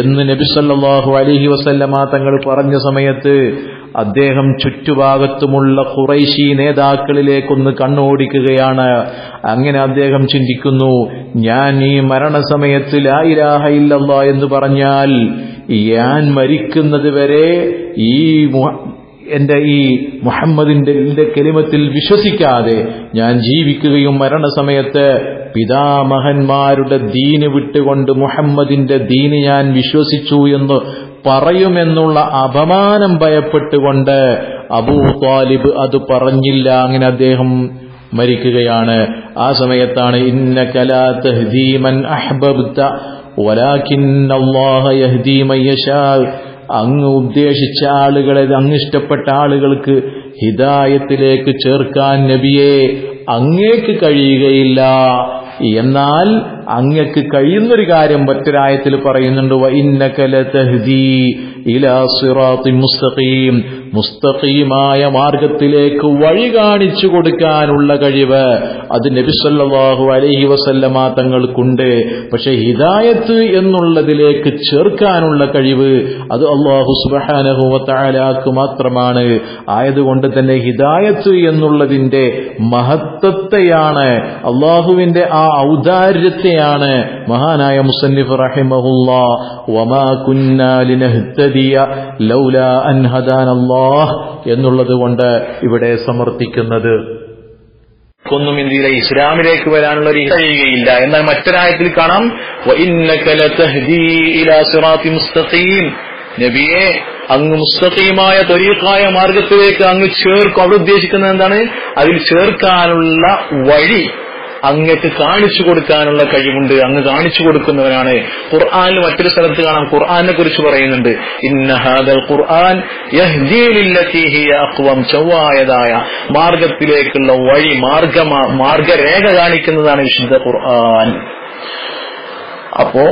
എന്ന് നബി സല്ലല്ലാഹു അലൈഹി വസല്ലമ തങ്ങൾ പറഞ്ഞ സമയത്ത് അദ്ദേഹം ചുറ്റുഭാഗത്തുമുള്ള ഖുറൈശി നേതാക്കളിലേക്കൊന്ന് കണ്ണോടിക്കുകയാണ്. അങ്ങനെ അദ്ദേഹം ചിന്തിക്കുന്നു, ഞാൻ ഈ മരണസമയത്ത് ലാ ഇലാഹ ഇല്ലല്ലാഹ് എന്ന് പറഞ്ഞാൽ ഞാൻ മരിക്കുന്നത് വരെ എന്റെ ഈ മുഹമ്മദിന്റെ കലിമത്തിൽ വിശ്വസിക്കാതെ ഞാൻ ജീവിക്കുകയും മരണസമയത്ത് പിതാമഹന്മാരുടെ ദീന് വിട്ടുകൊണ്ട് മുഹമ്മദിന്റെ ദീന് ഞാൻ വിശ്വസിച്ചു എന്ന് പറയുമെന്നുള്ള അപമാനം ഭയപ്പെട്ടുകൊണ്ട് അബൂ ത്വാലിബ് അത് പറഞ്ഞില്ല. അങ്ങനെ അദ്ദേഹം മരിക്കുകയാണ്. ആ സമയത്താണ് ഇന്നക ലാ തഹ്ദീ മൻ അഹ്ബബ്ത വലാകിന്നല്ലാഹ യഹ്ദീ മൻ യശാ. അങ്ങ് ഉദ്ദേശിച്ച ആളുകളെ, അങ്ങ് ഇഷ്ടപ്പെട്ട ആളുകൾക്ക് ഹിദായത്തിലേക്ക് ചേർക്കാൻ നബിയെ അങ്ങേക്ക് കഴിയുകയില്ല. എന്നാൽ അങ്ങക്ക് കഴിയുന്നൊരു കാര്യം മറ്റൊരായത്തിൽ പറയുന്നുണ്ട്, വഇന്നക ലതഹ്ദീ ഇലാ സിറാത്തിൻ മുസ്തഖീം. മുസ്തഖീമായ മാർഗത്തിലേക്ക് വഴി കാണിച്ചു കൊടുക്കാനുള്ള കഴിവ് അത് നബി സല്ലല്ലാഹു അലൈഹി വസല്ലമ തങ്ങൾക്കുണ്ട്. പക്ഷെ ഹിദായത്ത് എന്നുള്ളതിലേക്ക് ചേർക്കാനുള്ള കഴിവ് അത് അല്ലാഹു സുബ്ഹാനഹു വ തആലാക്ക് മാത്രമാണ്. ആയതുകൊണ്ട് തന്നെ ഹിദായത്ത് എന്നുള്ളതിന്റെ മഹത്വത്തെയാണ്, അല്ലാഹുവിന്റെ ആ ഔദാര്യത്തെയാണ് മഹാനായ മുസന്നിഫ് റഹിമഹുല്ലാഹ് വമാ കുന്നാ ലിനഹ്തദിയ ലൗലാ അൻ ഹദാനല്ലാഹ് എന്നുള്ളത് കൊണ്ട് ഇവിടെ സമർത്ഥിക്കുന്നത്. ഒന്നും ഇന്ത്യയിലെ ഇസ്ലാമിലേക്ക് വരാനുള്ള ഒരു കഴിയുകയില്ല. എന്നാൽ മറ്റൊരായത്തിൽ കാണാം വഇന്നക ലതഹ്ദീ ഇലാ സിറാത്തിൻ മുസ്തഖീം. നബിയെ അങ്ങ് മുസ്തഖീമായ ത്വരീഖായ മാർഗത്തിലേക്ക് അങ്ങ് ചേർക്കും. അവിടെ ഉദ്ദേശിക്കുന്നത് എന്താണ്? അതിൽ ചേർക്കാനുള്ള വഴി അങ്ങക്ക് കാണിച്ചു കൊടുക്കാനുള്ള കഴിവുണ്ട്. അങ്ങ് കാണിച്ചു കൊടുക്കുന്നവനാണ്. ഖുർആനിൽ മറ്റൊരു സ്ഥലത്ത് കാണാം, ഖുർആനെ കുറിച്ച് പറയുന്നുണ്ട്, ഇന്ന ഹാദൽ ഖുർആൻ യഹ്ദീ ലില്ലതീ ഹിയ അഖ്വം. ചൊവ്വായതായ മാർഗത്തിലേക്കുള്ള വഴി, മാർഗരേഖ കാണിക്കുന്നതാണ് വിശുദ്ധ ഖുർആൻ. അപ്പോ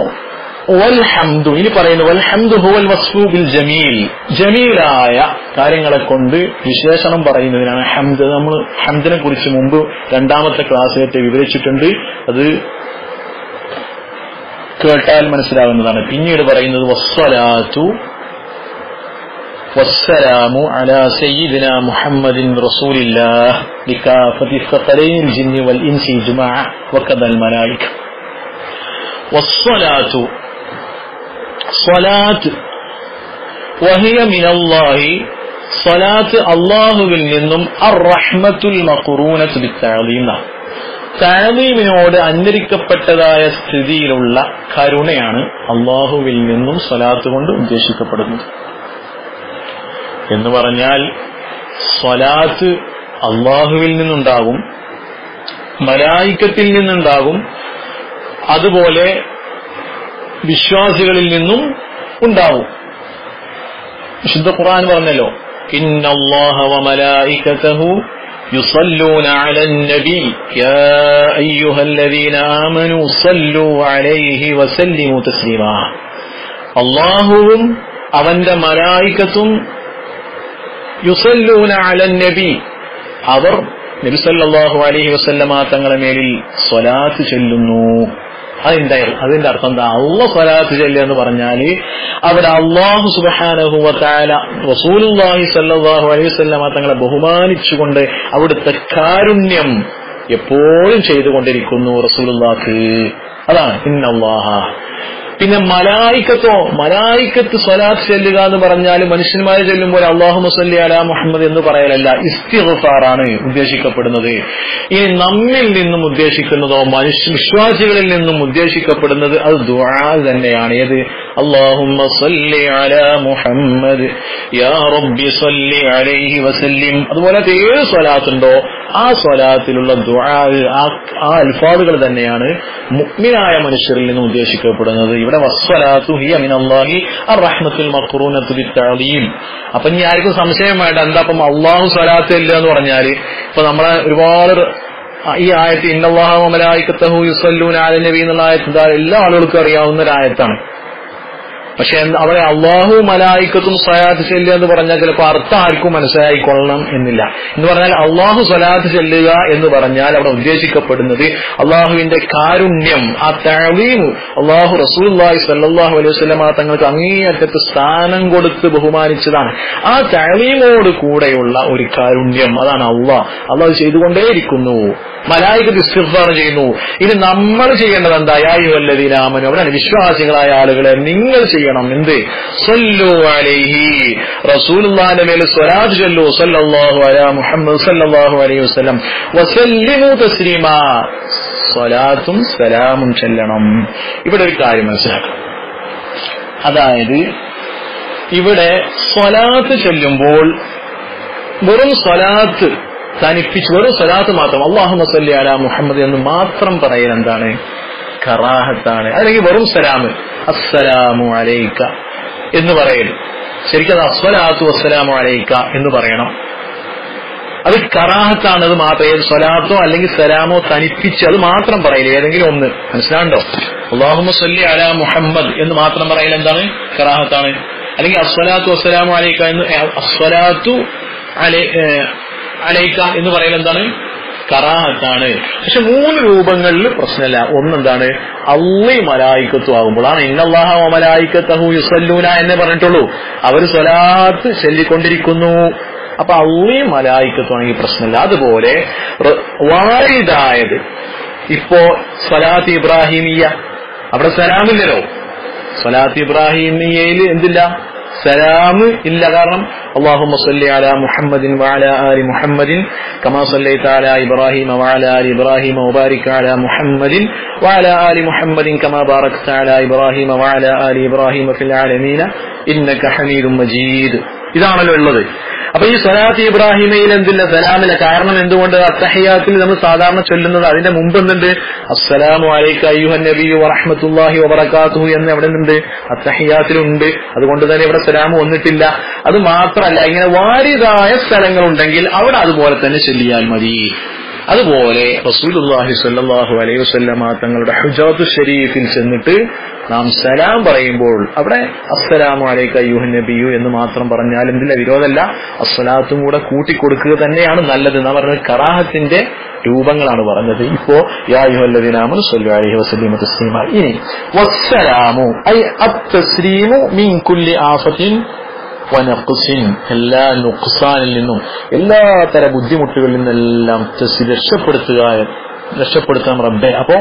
വൽഹംദു, ഇനി പറയുന്നു വൽഹംദു ഹുവൽ വസ്ഫു ബിൽ ജമീൽ. ജമീലായ കാര്യങ്ങളെ കൊണ്ട് വിശേഷണം പറയുന്നതിനാണ് ഹംദ്. നമ്മൾ ഹംദിനെ കുറിച്ച് മുമ്പ് രണ്ടാമത്തെ ക്ലാസ്സിലേക്ക് വിവരിച്ചിട്ടുണ്ട്. അത് കേട്ടാൽ മനസ്സിലാവുന്നതാണ്. പിന്നീട് പറയുന്നത് വസ്സലാത്തു വസ്സലാമു അലാ സയ്യിദിനാ മുഹമ്മദിൻ റസൂലില്ലാഹ് ലികാഫത്തി സഖലൈനിൽ ജിന്നി വൽ ഇൻസി ഇജ്മാഅ വകദൽ മലായിക. വസ്സലാത്തു, സ്വലാത്ത്, വഹിയ മിനല്ലാഹി, സ്വലാത്ത് അല്ലാഹുവിൽ നിന്നും, അർറഹ്മത്തുൽ മഖ്റൂനത്തു ബിത്തഅലീം, തഅലീമിനോട് അന്വരിക്കപ്പെട്ടതായ സ്ഥിതിയിലുള്ള കരുണയാണ് അല്ലാഹുവിൽ നിന്നും സ്വലാത്ത് കൊണ്ട് ഉദ്ദേശിക്കപ്പെടുന്നത്. എന്ന് പറഞ്ഞാൽ സ്വലാത്ത് അല്ലാഹുവിൽ നിന്നുണ്ടാകും, മലായികത്തിൽ നിന്നുണ്ടാകും, അതുപോലെ വിശ്വാസികളിൽ നിന്നും ഉണ്ടാവും. വിശുദ്ധ ഖുർആൻ പറഞ്ഞല്ലോ, ഇന്നല്ലാഹ വമലായികതഹു യുസല്ലൂന അലൻ നബി യാ അയ്യുഹല്ലദീന ആമനൂ സല്ലൂ അലൈഹി വസല്ലിമു തസ്ലീമാ. അല്ലാഹുവും അവന്റെ മലായികത്തും യുസല്ലൂന അലൻ നബി, അവർ നബി സല്ലല്ലാഹു അലൈഹി വസല്ലമ തങ്ങളുടെ മേലിൽ സ്വലാത്ത് ചൊല്ലുന്നു. അതിന്റെ അർത്ഥം എന്താ? അല്ലാഹു സ്വലാത്ത് ചൊല്ലുക എന്ന് പറഞ്ഞാല് അവിടെ അല്ലാഹു സുബ്ഹാനഹു വ തആല റസൂലുള്ളാഹി സ്വല്ലല്ലാഹു അലൈഹി വസല്ലമ തങ്ങളെ ബഹുമാനിച്ചുകൊണ്ട് അവിടുത്തെ കാരുണ്യം എപ്പോഴും ചെയ്തുകൊണ്ടിരിക്കുന്നു റസൂലുള്ളാഹിക്ക്. അതാണ് ഇന്നല്ലാഹ. പിന്നെ മലായിക്കത്തോ, മലായിക്കത്ത് സ്വലാത്ത് ചെല്ലുക എന്ന് പറഞ്ഞാൽ മനുഷ്യന്മാരെ ചെല്ലുമ്പോൾ അല്ലാഹുമ്മ സ്വല്ലി അലാ മുഹമ്മദ് എന്ന് പറയലല്ല, ഇസ്തിഗ്ഫാറാണ് ഉദ്ദേശിക്കപ്പെടുന്നത്. ഇനി നമ്മിൽ നിന്നും ഉദ്ദേശിക്കുന്നതോ വിശ്വാസികളിൽ നിന്നും ഉദ്ദേശിക്കപ്പെടുന്നത് അത് ദുആ തന്നെയാണ്. ഏത്? അല്ലാഹുമ്മ സ്വല്ലി അലാ മുഹമ്മദ് യാ റബ്ബി സ്വല്ലി അലൈഹി വസല്ലിം. അതുപോലെ ഏത് സ്വലാത്തുണ്ടോ ആ സ്വലാത്തിലുള്ള ദുആ, ആ അൽഫാദുകൾ തന്നെയാണ് മുഅ്മിനായ മനുഷ്യരിൽ നിന്നും ഉദ്ദേശിക്കപ്പെടുന്നത്. ഇവിടെ വസ്സലാത്തു ഹിയ മിനല്ലാഹി അർറഹ്മത്തുൽ മഖ്റൂനത്തു ബിത്തഅലീം. അപ്പൊ ഇനി ആർക്കും സംശയം വേണ്ട, എന്താ അപ്പം അല്ലാഹു സ്വലാത്ത് ഇല്ല എന്ന് പറഞ്ഞാല്, ഇപ്പൊ നമ്മളെ ഒരുപാട് ഈ ആയത്ത് ഇന്നല്ലാഹ വ മലായികതഹു യുസല്ലൂന അലൻ നബി എന്നുള്ള ആയത്ത് എല്ലാ ആളുകൾക്കും അറിയാവുന്ന ഒരു ആയത്താണ്. പക്ഷെ അവിടെ അള്ളാഹു മലായിക്കത്തും സ്വലാത്ത് ചെല്ലുക എന്ന് പറഞ്ഞാൽ ചിലപ്പോൾ അർത്ഥം ആർക്കും മനസ്സിലായിക്കൊള്ളണം എന്നില്ല. എന്ന് പറഞ്ഞാൽ അള്ളാഹു സ്വലാത്ത് ചെല്ലുക എന്ന് പറഞ്ഞാൽ അവിടെ ഉദ്ദേശിക്കപ്പെടുന്നത് അള്ളാഹുവിന്റെ കാരുണ്യം, ആ തഅലീം, അള്ളാഹു റസൂലുള്ളാഹി സ്വല്ലല്ലാഹു അലൈഹി വസല്ലമ തങ്ങൾക്ക് അങ്ങേയറ്റത്ത് സ്ഥാനം കൊടുത്ത് ബഹുമാനിച്ചതാണ്. ആ തഅലീമോട് കൂടെയുള്ള ഒരു കാരുണ്യം, അതാണ് അള്ളാഹു ചെയ്തുകൊണ്ടേയിരിക്കുന്നു. മലായികത്ത് ഇസ്തിഗ്ഫാർ ചെയ്യുന്നു. ഇനി നമ്മൾ ചെയ്യേണ്ടത് എന്താ? യാ അയ്യുഹല്ലദീന ആമനൂ, അവിടെയാണ് വിശ്വാസികളായ ആളുകളെ നിങ്ങൾ ചെയ്യണം. എന്ത്? സല്ലു അലൈഹി, റസൂലുള്ളാഹിന്റെ മേൽ സ്വലാത്ത് ചൊല്ലൂ, സല്ലല്ലാഹു അലാ മുഹമ്മദ് സല്ലല്ലാഹു അലൈഹി വസല്ലം, വസല്ലിമു തസ്ലീമാ, സ്വലാത്തും സലാമും ചൊല്ലണം. ഇവിടെ ഒരു കാര്യം മനസ്സിലാക്കണം. അതായത് ഇവിടെ സ്വലാത്ത് ചൊല്ലുമ്പോൾ വെറും സ്വലാത്ത് തനിപ്പിച്ച് വെറും സ്വലാത്ത് മാത്രം അല്ലാഹുമ്മ സ്വല്ലി അലാ മുഹമ്മദ് എന്ന് മാത്രം പറയൽ എന്താണ്? കറാഹത്താണ്. അല്ലെങ്കിൽ വെറും സലാമ് അസ്സലാമു അലൈക എന്ന് പറയൽ, ശരിക്കും അത് അസ്സലാത്തു വസ്സലാമു അലൈക എന്ന് പറയണം. അത് കറാഹത്താണ്. അത് മാത്രം സ്വലാത്തോ അല്ലെങ്കിൽ സലാമോ തനിപ്പിച്ച് അത് മാത്രം പറയില്ല, ഏതെങ്കിലും ഒന്ന്. മനസ്സിലാണ്ടോ? അല്ലാഹുമ്മ സ്വല്ലി അലാ മുഹമ്മദ് എന്ന് മാത്രം പറയൽ എന്താണ്? കറാഹത്താണ്. അല്ലെങ്കിൽ അസ്സലാത്തു വസ്സലാമു അലൈക എന്ന് അസ്സലാത്തു അലൈക എന്ന് പറയൽ എന്താണ്? കറാഹത്താണ്. പക്ഷെ 3 രൂപങ്ങളിൽ പ്രശ്നമില്ല. ഒന്നെന്താണ്? അള്ളി മലായിക്കത്തു ആകുമ്പോഴാണ് ഇന്നല്ലാഹ വ മലായിക്കത്തഹു യുസല്ലൂന എന്നേ പറഞ്ഞിട്ടുള്ളൂ. അവർ സ്വലാത്ത് ചൊല്ലിക്കൊണ്ടിരിക്കുന്നു. അപ്പൊ അള്ളി മലായിക്കത്തുവാണെങ്കിൽ പ്രശ്നമില്ല. അതുപോലെ വാരിദായത് ഇപ്പോ സ്വലാത്ത് ഇബ്രാഹിമിയ, അവിടെ സലാമില്ലല്ലോ. സ്വലാത്ത് ഇബ്രാഹിമിയയിൽ എന്തില്ല? സലാം ഇല്ല. കാരണം അല്ലാഹുമ്മ സ്വല്ലി അലാ മുഹമ്മദിൻ വഅലാ ആലി മുഹമ്മദിൻ കമാ സ്വല്ലൈത അലാ ഇബ്രാഹീമ വഅലാ ആലി ഇബ്രാഹീമ വബാരിക് അലാ മുഹമ്മദിൻ വഅലാ ആലി മുഹമ്മദിൻ കമാ ബാറക്ത അലാ ഇബ്രാഹീമ വഅലാ ആലി ഇബ്രാഹീമ ഫിൽ ആലമീന ഇന്നക ഹമീദും മജീദ്. ഇതാണല്ലോ ഉള്ളത്. അപ്പൊ ഈ സ്വലാത്ത് ഇബ്രാഹിമയിൽ എന്തില്ല? സലാമില്ല. കാരണം എന്തുകൊണ്ട്? അത്തഹിയാത്തിൽ നമ്മൾ സാധാരണ ചൊല്ലുന്നത് അതിന്റെ മുമ്പ് എന്തുണ്ട്? അസ്സലാമു അലൈക അയ്യുഹൻ നബിയ്യു വറഹ്മത്തുള്ളാഹി വബറകാതുഹു എന്ന് എവിടെ ഉണ്ട്? അത്തഹിയാത്തിലുണ്ട്. അതുകൊണ്ട് തന്നെ ഇവിടെ സലാം വന്നിട്ടില്ല. അത് മാത്രമല്ല, ഇങ്ങനെ വാരിദായ സ്ഥലങ്ങളുണ്ടെങ്കിൽ അവിടെ അതുപോലെ തന്നെ ചൊല്ലിയാൽ മതി. അതുപോലെ റസൂലുള്ളാഹി സ്വല്ലല്ലാഹു അലൈഹി വസല്ലമ തങ്ങളുടെ ഹുജറത്തു ശരീഫിൽ ചെന്നിട്ട് നാം സലാം പറയുമ്പോൾ അവിടെ അസ്സലാമു അലൈക അയ്യുഹൻ നബിയ്യു എന്ന് മാത്രം പറഞ്ഞാൽ എന്തില്ല? വിരോധമല്ല. അസ്സലാത്തും കൂടെ കൂട്ടിക്കൊടുക്കുക തന്നെയാണ് നല്ലത്. എന്ന് പറഞ്ഞത് കറാഹത്തിന്റെ രൂപങ്ങളാണ് പറഞ്ഞത്. ഇപ്പോ യാ അയ്യുഹല്ലദീന ആമനു സ്വല്ലു അലൈഹി വസല്ലിമു തസ്ലീമ. ഇനി വസ്സലാമു ഐ അത്തസ്ലീമു മിൻ കുല്ലി ആഫത്തിൻ വനഖ്സിൻ, എല്ലാ നുഖ്സാനിൽ നിന്നും എല്ലാ തര ബുദ്ധിമുട്ടുകളിൽ നിന്നെല്ലാം രക്ഷപ്പെടുത്താം റബ്ബെ. അപ്പോ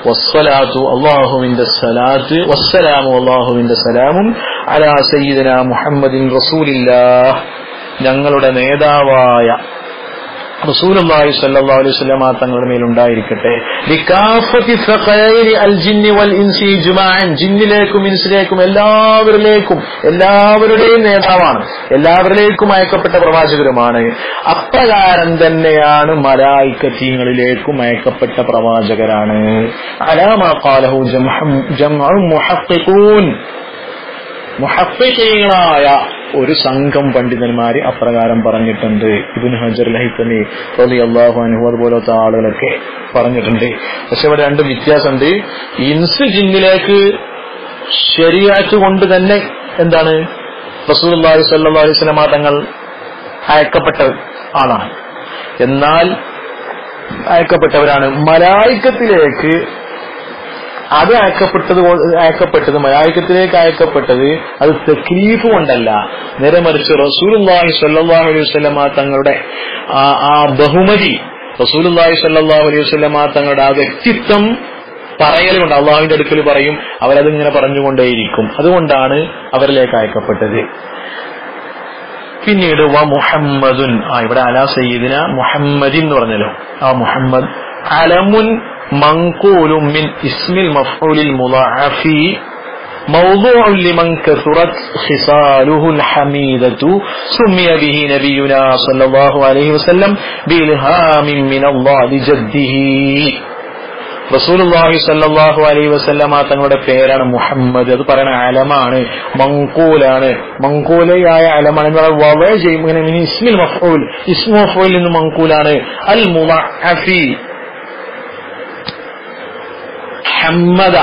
വസ്സലാത്തു അല്ലാഹുവിന്റെ സലാത്ത് വസ്സലാമു അല്ലാഹുവിന്റെ സലാമും അലാ സയ്യിദിനാ മുഹമ്മദിൻ റസൂലില്ലാഹ്, ഞങ്ങളുടെ നേതാവായ റസൂലുള്ളാഹി സ്വല്ലല്ലാഹു അലൈഹി വസല്ലം തങ്ങളുടെ മേലുണ്ടായിരിക്കട്ടെ. ലികാഫത്തി സഖൈരി അൽ ജിന്നി വൽ ഇൻസി ജുമാഅൻ, ജിന്നിലേക്കും ഇൻസിലേക്കും എല്ലാവരുടെയും നേതാവാണ്, എല്ലാവരിലേക്കും അയക്കപ്പെട്ട പ്രവാചകരുമാണ്. അപ്രകാരം തന്നെയാണ് മലായികത്തീങ്ങളിലേക്കും അയക്കപ്പെട്ട പ്രവാചകരാണ്. അലാമാ ഖാലഹു ജംഉ മുഹഖ്ഖിഖൂൻ, മുഹഖ്ഖിഖീങ്ങളായ ഒരു സംഘം പണ്ഡിതന്മാര് അപ്രകാരം പറഞ്ഞിട്ടുണ്ട്. ഇബ്നു ഹജർ അൽ ഹൈതമി റളിയല്ലാഹു അൻഹു അതുപോലത്തെ ആളുകളൊക്കെ പറഞ്ഞിട്ടുണ്ട്. പക്ഷെ ഇവിടെ 2 വ്യത്യാസമുണ്ട്. ഇൻസ് ജിന്നിലേക്ക് ശരീഅത്ത് കൊണ്ട് തന്നെ എന്താണ് റസൂലുള്ളാഹി സ്വല്ലല്ലാഹു അലൈഹി വസല്ലം തങ്ങൾ അയക്കപ്പെട്ട ആളാണ്, എന്നാൽ അയക്കപ്പെട്ടവരാണ്. മലായികത്തിലേക്ക് അത് അയക്കപ്പെട്ടത് മലായികത്തിലേക്ക് അയക്കപ്പെട്ടത് അത് തക്ലീഫ് കൊണ്ടല്ല, നേരെ മറിച്ച് റസൂലുള്ളാഹി സ്വല്ലല്ലാഹു അലൈഹി വസല്ലം തങ്ങളുടെ ആ ബഹുമതി, റസൂലുള്ളാഹി സ്വല്ലല്ലാഹു അലൈഹി വസല്ലം തങ്ങളുടെ ആ വ്യക്തിത്വം പറയലുകൊണ്ട് അള്ളാഹുവിന്റെ അടുക്കൽ പറയും, അവരതിങ്ങനെ പറഞ്ഞുകൊണ്ടേയിരിക്കും. അതുകൊണ്ടാണ് അവരിലേക്ക് അയക്കപ്പെട്ടത്. പിന്നീട് വ മുഹമ്മദുൻ, ഇവിടെ അലാ സയ്യിദിന മുഹമ്മദിൻ എന്ന് പറഞ്ഞല്ലോ. ആ മുഹമ്മദ് അലമുൻ منقول من اسم المفعول المضاعف موضوع لمن كثرت خصاله الحميدة سمي به نبينا صلى الله عليه وسلم بإلهام من الله لجده. റസൂലുള്ളാഹി സ്വല്ലല്ലാഹു അലൈഹി വസല്ലമ തങ്ങളുടെ പേരാണ് മുഹമ്മദ്. അത് പറയുന്ന അലമാണ്, മങ്കൂലാണ്, മങ്കൂലയായ അലമാണ്. വവ ചെയ്യുമ്പോൾ ഇസ്മിൽ മഫ്ഊൽ, ഇസ്മു മഫ്ഊലിൽ നിന്ന് മങ്കൂലാണ്. അൽ മുളഅഫി ഹമ്മദ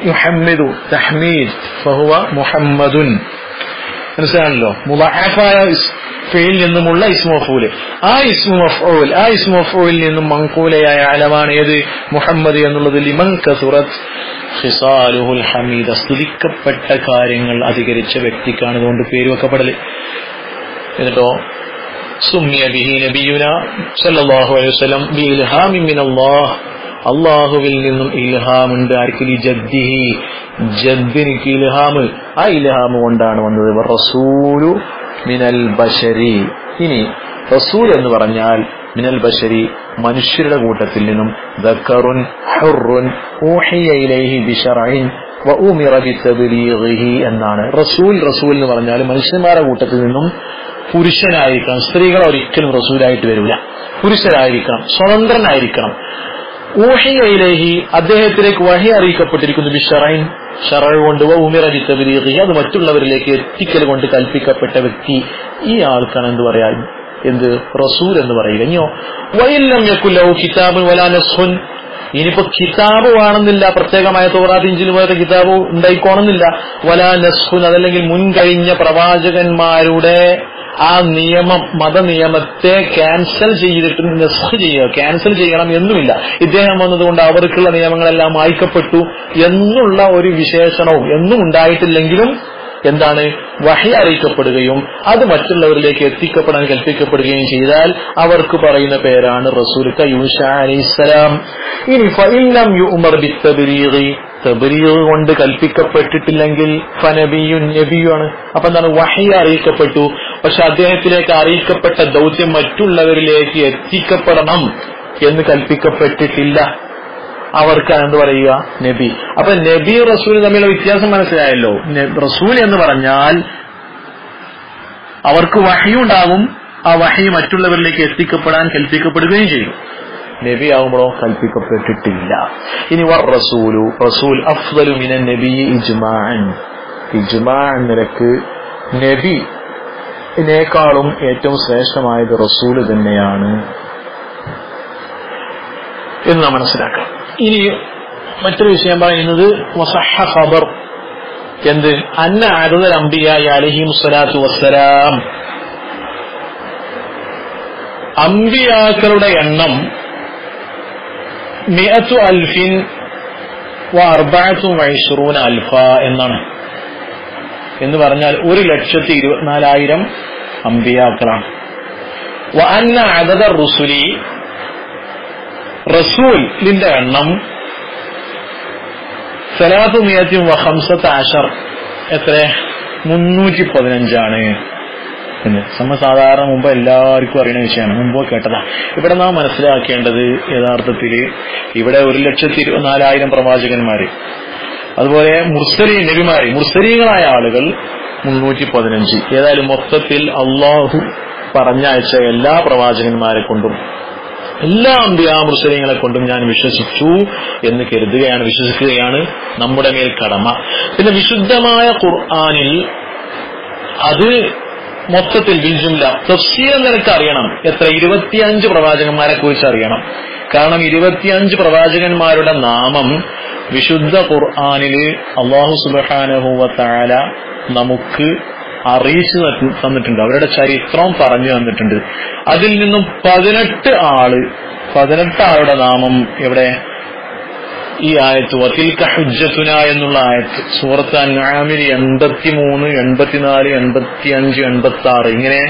യുഹമ്മിദു തഹ്മീദ് ഫഹുവ മുഹമ്മദുൻ. മനസ്സിലാണല്ലോ? മുളഅഫായ ഫീൽ നിന്നുമുള്ള ഇസ്മു മഫ്ഊൽ, ആ ഇസ്മു മഫ്ഊലിൽ നിന്നും മങ്കൂലയായ അലമാണ് ഏത്? മുഹമ്മദ് എന്നുള്ളത്. ലിമൻ കസുറത് ഖിസാലുഹുൽ ഹമീദ, സ്തുതിക്കപ്പെട്ട കാര്യങ്ങൾ അധികരിച്ച വ്യക്തിക്കാണ് ഇതുകൊണ്ട് പേര് വെക്കപ്പെടല്. എന്നിട്ടോ സുമ്മിയ ബിഹി നബിയുനാ സല്ലല്ലാഹു അലൈഹി വസല്ലം ബിഇൽഹാമിൻ മിനല്ലാഹ്, അള്ളാഹുവിൽ നിന്നും ഇൽഹാമുണ്ട്. ആർക്കിൽ? ജദ്ദിഹി, ജദ്ദിനിക്ക് ഇൽഹാമ്, ആ ഇൽഹാമ് കൊണ്ടാണ് വന്നത്. റസൂലു മിനൽ ബശരി. ഇനി റസൂൽ എന്ന് പറഞ്ഞാൽ മിനൽ ബശരി, മനുഷ്യരുടെ കൂട്ടത്തിൽ നിന്നും. ദക്കറുൻ ഹുറുൻ ഊഹിയ ഇലൈഹി ബിശർഇൻ വഉമിറ ബിതബ്ലീഗിഹി എന്നാണ് റസൂൽ. റസൂൽ എന്ന് പറഞ്ഞാൽ മനുഷ്യന്മാരുടെ കൂട്ടത്തിൽ നിന്നും പുരുഷനായിരിക്കണം. സ്ത്രീകൾ ഒരിക്കലും റസൂലായിട്ട് വരില്ല. പുരുഷനായിരിക്കണം, സ്വതന്ത്രനായിരിക്കണം. ഊഹിയ ഇലൈഹി, അദ്ദേഹത്തിലേക്ക് വഹി അറിയിക്കപ്പെട്ടിരിക്കുന്നു. ബിശറൈൻ, ശറഅ കൊണ്ട്, ഉമിറ ബിതബ്ലീഗി, അത് മറ്റുള്ളവരിലേക്ക് എത്തിക്കൽ കൊണ്ട് കൽപ്പിക്കപ്പെട്ട വ്യക്തി. ഈ ആൾക്കാണ് എന്ത് പറയാ, എന്ത് റസൂൽ എന്ന് പറയുക. ഇനിയോ വഇല്ലം യകുൽ ലഹു കിതാബുൻ വലാ നസ്ഖുൻ, ഇനിയിപ്പോ കിതാബ് വേണമെന്നില്ല, പ്രത്യേകമായ തൗറാത്ത് ഇൻജീൽ പോലത്തെ കിതാബ് ഉണ്ടായിക്കോണമെന്നില്ല. വലാ നസ്ഖുൻ, അതല്ലെങ്കിൽ മുൻകഴിഞ്ഞ പ്രവാചകന്മാരുടെ ആ നിയമം, മതനിയമത്തെ ക്യാൻസൽ ചെയ്തിട്ട് നസ്ഖ് ചെയ്യുക, ക്യാൻസൽ ചെയ്യണം എന്നുമില്ല. ഇദ്ദേഹം വന്നതുകൊണ്ട് അവർക്കുള്ള നിയമങ്ങളെല്ലാം മായ്ക്കപ്പെട്ടു എന്നുള്ള ഒരു വിശേഷണവും എന്നും ഉണ്ടായിട്ടില്ലെങ്കിലും എന്താണ്, വഹി അറിയിക്കപ്പെടുകയും അത് മറ്റുള്ളവരിലേക്ക് എത്തിക്കപ്പെടാൻ കൽപ്പിക്കപ്പെടുകയും ചെയ്താൽ അവർക്ക് പറയുന്ന പേരാണ് റസൂൽ. യൂശ അലൈഹിസ്സലാം. ഇനി ഫഇല്ലം യുഅ്മർ ബിത്തബ്ലീഗി, തബ്ലീഗ് കൊണ്ട് കൽപ്പിക്കപ്പെട്ടിട്ടില്ലെങ്കിൽ ഫനബിയുൻ, നബിയാണ്. അപ്പൊ എന്താണ്, വഹി അറിയിക്കപ്പെട്ടു, പക്ഷെ അദ്ദേഹത്തിലേക്ക് അറിയിക്കപ്പെട്ട ദൗത്യം മറ്റുള്ളവരിലേക്ക് എത്തിക്കപ്പെടണം എന്ന് കൽപ്പിക്കപ്പെട്ടിട്ടില്ല. അവർക്കാണ് എന്ത് പറയുക, നബി. അപ്പൊ നബി റസൂൽ തമ്മിലുള്ള വ്യത്യാസം മനസ്സിലായല്ലോ. റസൂൽ എന്ന് പറഞ്ഞാൽ അവർക്ക് വഹയുണ്ടാകും, ആ വഹി മറ്റുള്ളവരിലേക്ക് എത്തിക്കപ്പെടാൻ കൽപ്പിക്കപ്പെടുകയും ചെയ്യും. നബി ആകുമ്പോഴോ കൽപ്പിക്കപ്പെട്ടിട്ടില്ല. ഇനി റസൂലു, റസൂൽ അഫ്ദലു മിനൻ നബി ഇജ്മാഅൻ, ഇജ്മാഅൻ നിലക്ക് നബിനേക്കാളും ഏറ്റവും ശ്രേഷ്ഠമായത് റസൂൽ തന്നെയാണ് എന്ന് നാം മനസ്സിലാക്കാം. ഇനി മറ്റൊരു വിഷയം പറയുന്നത് വസഹ ഖബർ, എന്ത്, അന്ന അദദൽ അംബിയാ അലൈഹിം സ്വലാത്തു വസ്സലാം, അംബിയാക്കളുടെ എണ്ണം 100,024,000 എന്നാണ്. എന്ന് പറഞ്ഞാൽ 1,24,000 അംബിയാക്കളാണ്. വ അന്ന അദദ റുസുലി, റസൂലിന്റെ എണ്ണം 315, എത്ര, 315 എന്ന് സാധാരണ മുമ്പ് എല്ലാവർക്കും അറിയുന്ന വിഷയമാണ്, മുമ്പ് കേട്ടതാ. ഇവിടെ നാം മനസ്സിലാക്കേണ്ടത് യഥാർത്ഥത്തില് ഇവിടെ 1,24,000 പ്രവാചകന്മാര്, അതുപോലെ നബിമാര്, മുർസലീങ്ങളായ ആളുകൾ 315. ഏതായാലും മൊത്തത്തിൽ അള്ളാഹു പറഞ്ഞയച്ച എല്ലാ പ്രവാചകന്മാരെ കൊണ്ടും എല്ലാ അംബിയാ മുർസലീങ്ങളെ കൊണ്ടും ഞാൻ വിശ്വസിച്ചു എന്ന് വിശ്വസിക്കുകയാണ് നമ്മുടെ മേൽ കടമ. പിന്നെ വിശുദ്ധമായ ഖുർആനിൽ അത് മൊത്തത്തിൽ ബിൽജുംല തഫ്സീർ നിനക്ക് അറിയണം. എത്ര, 25 പ്രവാചകന്മാരെ കുറിച്ച് അറിയണം. കാരണം 25 പ്രവാചകന്മാരുടെ നാമം വിശുദ്ധ ഖുർആനില് അല്ലാഹു സുബ്ഹാനഹു വ തആല നമുക്ക് അറിയിച്ചു തന്നിട്ടുണ്ട്, അവരുടെ ചരിത്രം പറഞ്ഞു തന്നിട്ടുണ്ട്. അതിൽ നിന്നും 18 ആളുടെ നാമം എവിടെ, ഈ ആയത്ത് വതിൽക ഹുജ്ജത്തുന എന്നുള്ള ആയത്ത് സൂറത്ത് അൻആമിൽ 83, 84, 85, 86 ഇങ്ങനെ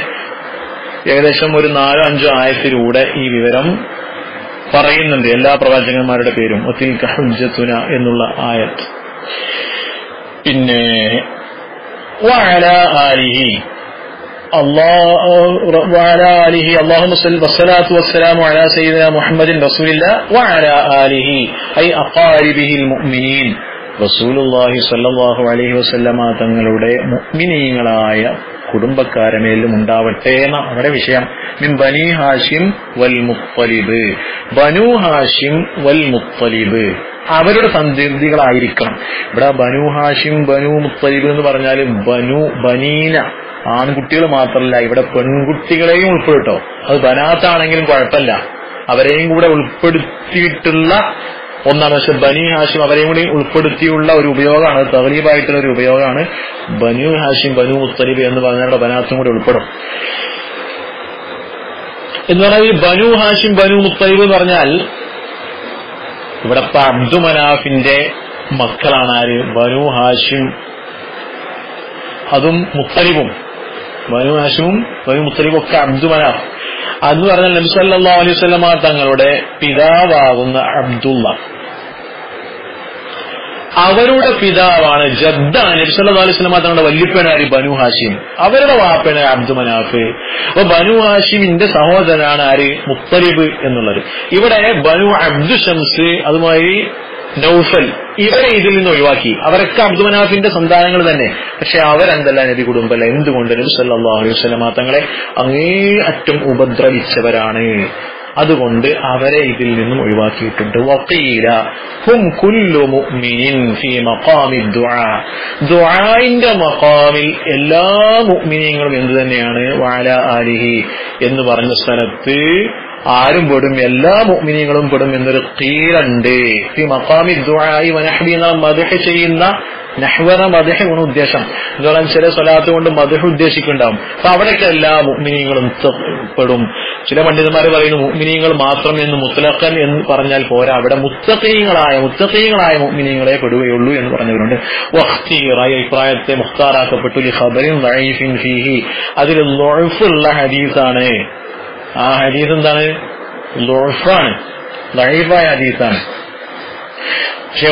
ഏകദേശം ഒരു 4-5 ആയത്തിലൂടെ ഈ വിവരം പറയുന്നുണ്ട്. എല്ലാ പ്രവാചകന്മാരുടെ പേരും വതിൽക ഹുജ്ജത്തുന എന്നുള്ള ആയത്ത്. പിന്നെ وعلى آله اللهم صل والصلاة والسلام على سيدنا محمد رسول الله وعلى آله أي أقاربه المؤمنين. റസൂലുള്ളാഹി സ്വല്ലല്ലാഹു അലൈഹി വസല്ലമ തങ്ങളുടെ മുഅ്മിനീങ്ങളായ കുടുംബക്കാരമേലും ഉണ്ടാവട്ടെ എന്ന അവിടെ വിഷയം. മിൻ ബനി ഹാഷിം വൽ മുത്തലിബ്, ബനു ഹാഷിം വൽ മുത്തലിബ് അവരുടെ സന്തതികളായിരിക്കണം. ഇവിടെ ബനു ഹാഷിം ബനു മുത്തലിബ് എന്ന് പറഞ്ഞാൽ ബനീന ആൺകുട്ടികൾ മാത്രമല്ല, ഇവിടെ പെൺകുട്ടികളെയും ഉൾപ്പെടുട്ടോ. അത് ബനാത്താണെങ്കിലും കുഴപ്പമില്ല, അവരെയും കൂടെ ഉൾപ്പെടുത്തിയിട്ടുള്ള ഒന്നാണ്. പക്ഷെ ബനി ഹാഷിം അവരെയും കൂടി ഉൾപ്പെടുത്തിയുള്ള ഒരു ഉപയോഗമാണ്, തഗ്ലീബായിട്ടുള്ള ഒരു ഉപയോഗമാണ്. ബനു ഹാഷിം ബനു മുത്തലിബ് എന്ന് പറഞ്ഞാൽ ബനാത്തും കൂടി ഉൾപ്പെടും എന്ന് പറഞ്ഞാൽ ഈ ബനു ഹാഷിം ബനു മുത്തലിബ് എന്ന് പറഞ്ഞാൽ ഇവിടെ ഇപ്പൊ അബ്ദു മനാഫിന്റെ മക്കളാണ് ആര്, ബനു ഹാഷിം അതും മുത്തലിബും. ബനു ഹാഷിമും ബനു മുത്തലിബും ഒക്കെ അബ്ദു മനാഫ്. അതെന്ന് പറഞ്ഞാൽ നബി സല്ലല്ലാഹു അലൈഹി വസല്ലമ തങ്ങളുടെ പിതാവാകുന്ന അബ്ദുള്ള, അവരുടെ പിതാവാണ് ജദ്ദാണ് നബി സല്ലല്ലാഹു അലൈഹി വസല്ലമ തങ്ങളുടെ വല്യപ്പനാണ് ബനു ഹാഷിം, അവരുടെ വാപ്പനാണ് അബ്ദു മനാഫ്. അപ്പൊ ബനു ഹാഷിമിന്റെ സഹോദരനാണ് ആര്, മുത്തലിബ് എന്നുള്ളത്. ഇവിടെ ബനു അബ്ദു ഷംസ് അതുമായി നൗഫൽ, ഇവരെ ഇതിൽ നിന്ന് ഒഴിവാക്കി. അവരൊക്കെ അബ്ദുമനാഫിന്റെ സന്താനങ്ങൾ തന്നെ, പക്ഷെ അവരെന്തല്ല നബി കുടുംബമല്ല. എന്തുകൊണ്ട്? നബി സല്ലല്ലാഹു അലൈഹി വസല്ലം തങ്ങളെ അങ്ങേയറ്റം ഉപദ്രവിച്ചവരാണ്. അതുകൊണ്ട് അവരെ ഇതിൽ നിന്നും ഒഴിവാക്കിയിട്ടുണ്ട്. വഖീല ഹും കുല്ലു മുഅ്മിനിൻ ഫീ മഖാമി ദുആ, ദുആഇന്റെ മഖാമിൽ എല്ലാ മുഅ്മിനീങ്ങളും എന്തു തന്നെയാണ്? വഅലാ ആലിഹി എന്ന് പറഞ്ഞ സ്ഥലത്ത് ആരും പെടും, എല്ലാ മുഅ്മിനീങ്ങളും പെടും എന്നൊരു ഖീലുണ്ട്. ഫീ മഖാമി ദുആഇ വനഹ്ബി എന്ന മദ്ഹ് ചെയ്യുന്ന നഹ്വറ മദ്ഹ് എന്ന ഉദ്ദേശം എന്ന് പറഞ്ഞാൽ ചില സ്വലാത്ത് കൊണ്ട് മദ്ഹ് ഉദ്ദേശിക്കുന്നുണ്ടാവും. അപ്പൊ അവിടേക്ക് എല്ലാ മുഅ്മിനീങ്ങളും പെടും. ചില പണ്ഡിതന്മാർ പറയുന്നു മുഅ്മിനീങ്ങൾ മാത്രം എന്ന് മുത്ലഖൻ എന്ന് പറഞ്ഞാൽ പോരാ, അവിടെ മുത്തഖീങ്ങളായ മുഅ്മിനീങ്ങളെ പെടുകയുള്ളൂ എന്ന് പറഞ്ഞവരുണ്ട്. വഖ്തീറായ അഭിപ്രായത്തെ മുഖ്താറാക്കപ്പെട്ടു ലി ഖബറിൻ ദഈഫിൻ ഫീഹി, അതിൽ ദുഅഫുള്ള ഹദീസാണ്. ആ ഹദീസ് എന്താണ്? ദുഅഫാണ്, ദഈഫായ ഹദീസാണ്. പക്ഷേ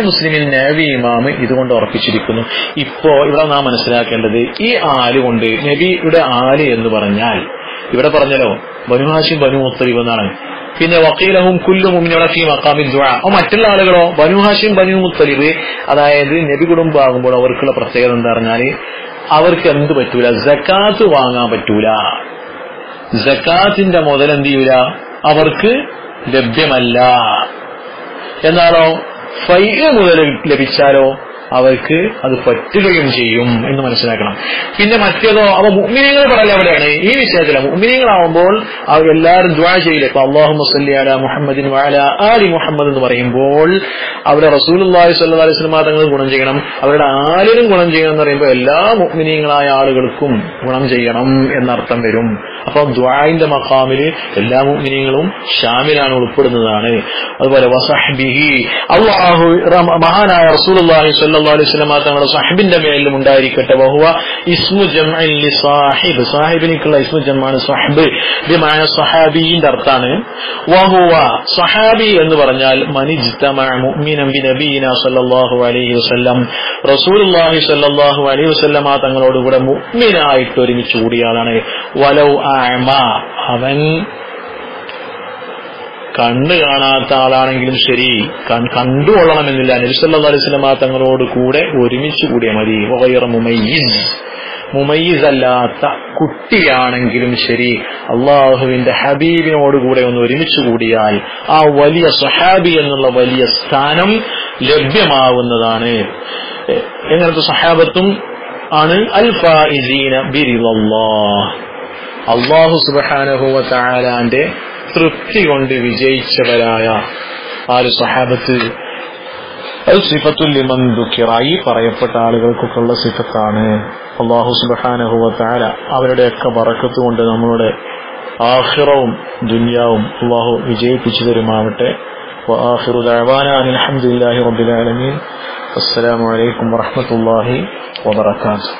മുസ്ലിമിൽ നബി ഇമാം ഇതുകൊണ്ട് ഉറപ്പിച്ചിരിക്കുന്നു. ഇപ്പോ ഇവിടെ നാം മനസ്സിലാക്കേണ്ടത് ഈ ആല് കൊണ്ട് നബിയുടെ ആല് എന്ന് പറഞ്ഞാൽ ഇവിടെ പറഞ്ഞല്ലോ ബനു ഹാശിം ബനു മുത്തലിബ് എന്നാണ്. പിന്നെ വഖീലഹും കുല്ലു മുഅ്മിനീന ഫീ മഖാമി ദുആ, മറ്റുള്ള ആളുകളോ ബനു ഹാശിം ബനു മുത്തലിബ്, അതായത് നബി കുടുംബമാകുമ്പോൾ അവർക്കുള്ള പ്രത്യേകത എന്താ പറഞ്ഞാല് അവർക്ക് എന്ത് പറ്റൂല? സക്കാത്ത് വാങ്ങാൻ പറ്റൂല. സക്കാത്തിന്റെ മുതൽ എന്ത് ചെയ്യൂല? അവർക്ക് ലഭ്യമല്ല. എന്നാലോ ഫൈഅ് മുതൽ ലഭിച്ചാലോ അവർക്ക് അത് പറ്റുകയും ചെയ്യും എന്ന് മനസ്സിലാക്കണം. പിന്നെ മറ്റേതോ അവ മുഅ്മിനീങ്ങൾ പറയൽ എവിടെയാണ്? ഈ വിഷയത്തില മുഅ്മിനീങ്ങളാവുമ്പോൾ അവർ എല്ലാവരും ദുആ ചെയ്യില്ലേ? ഇപ്പൊ അല്ലാഹുമ്മ സ്വല്ലി അലാ മുഹമ്മദിൻ വഅലാ ആലി മുഹമ്മദ് എന്ന് പറയുമ്പോൾ അവിടെ റസൂലുള്ളാഹി സ്വല്ലല്ലാഹു അലൈഹി വസല്ലം തങ്ങൾ ഗുണം ചെയ്യണം, അവരുടെ ആലിനും ഗുണം ചെയ്യണം എന്ന് പറയുമ്പോൾ എല്ലാ മുഅ്മിനീങ്ങളായ ആളുകൾക്കും ഗുണം ചെയ്യണം എന്നർത്ഥം വരും. അപ്പൊ ദുആഇന്റെ മഖാമില് എല്ലാ മുഅ്മിനീങ്ങളും ഷാമിലാണ്, ഉൾപ്പെടുന്നതാണ്. അതുപോലെ വസഹ്ബിഹി, അല്ലാഹു മഹാനായ റസൂലുള്ളാഹി സ്വല്ലല്ലാഹു അലൈഹി വസല്ലം തങ്ങളുടെ സഹബിന്റെ മേലും ഉണ്ടായിരിക്കട്ടെ. വഹുവ ഇസ്മു ജംഇൻ ലിസാഹിബ്, സാഹിബിനിക്കുള്ള ഇസ്മു ജംആണ് സഹബ്, ബിമാന സഹാബിന്റെ അർത്ഥാണ്. വഹുവ സഹാബി എന്ന് പറഞ്ഞാൽ മനിജ്തമഅ മുഅ്മിനൻ ബിനബിയിനാ സ്വല്ലല്ലാഹു അലൈഹി വസല്ലം, റസൂലുള്ളാഹി സ്വല്ലല്ലാഹു അലൈഹി വസല്ലം തങ്ങളോട് കൂടെ മുഅ്മിനായിട്ട് ഒരുമിച്ച് കൂടിയാളാണ്. വലൗ അഅമ, അവൻ കണ്ണ് കാണാത്ത ആളാണെങ്കിലും ശരി, കണ്ടുകൊള്ളണമെന്നില്ല, നബി സല്ലല്ലാഹു അലൈഹി വസല്ലം തങ്ങളോട് കൂടെ ഒരുമിച്ച് കൂടിയാൽ മതി. വഗൈറ മുമയ്യിസ്, മുമയ്യിസ് അല്ലാത്ത കുട്ടിയാണെങ്കിലും ശരി, അള്ളാഹുവിന്റെ ഹബീബിനോട് കൂടെ ഒന്ന് ഒരുമിച്ച് കൂടിയാൽ ആ വലിയ സഹാബി എന്നുള്ള വലിയ സ്ഥാനം ലഭ്യമാവുന്നതാണ്. എങ്ങനത്തെ സഹാബത്തും ആണ്? അൽ ഫായിസീന ബിറിളല്ലാഹ്, അല്ലാഹു സുബ്ഹാനഹു വ തആലാന്റെ തൃപ്തി കൊണ്ട് വിജയിച്ചവരായ ആര് സഹാബത്ത്. അത് സിഫത്തുൽ ലിമൻ ദുക്കിറ, ഈ പറയപ്പെട്ട ആളുകൾക്കൊക്കെയുള്ള സിഫത്താണ്. അല്ലാഹു സുബ്ഹാനഹു വ തആല അവരുടെയൊക്കെ ബറക്കത്ത് കൊണ്ട് നമ്മളുടെ ആഖിറവും ദുനിയാവും അല്ലാഹു വിജയിപ്പിച്ചു തരുമാവട്ടെ. വആഖിറു ദഅവാനാ അൽഹംദുലില്ലാഹി റബ്ബിൽ ആലമീൻ. അസ്സലാമു അലൈക്കും വറഹ്മത്തുള്ളാഹി വബറകാതുഹു.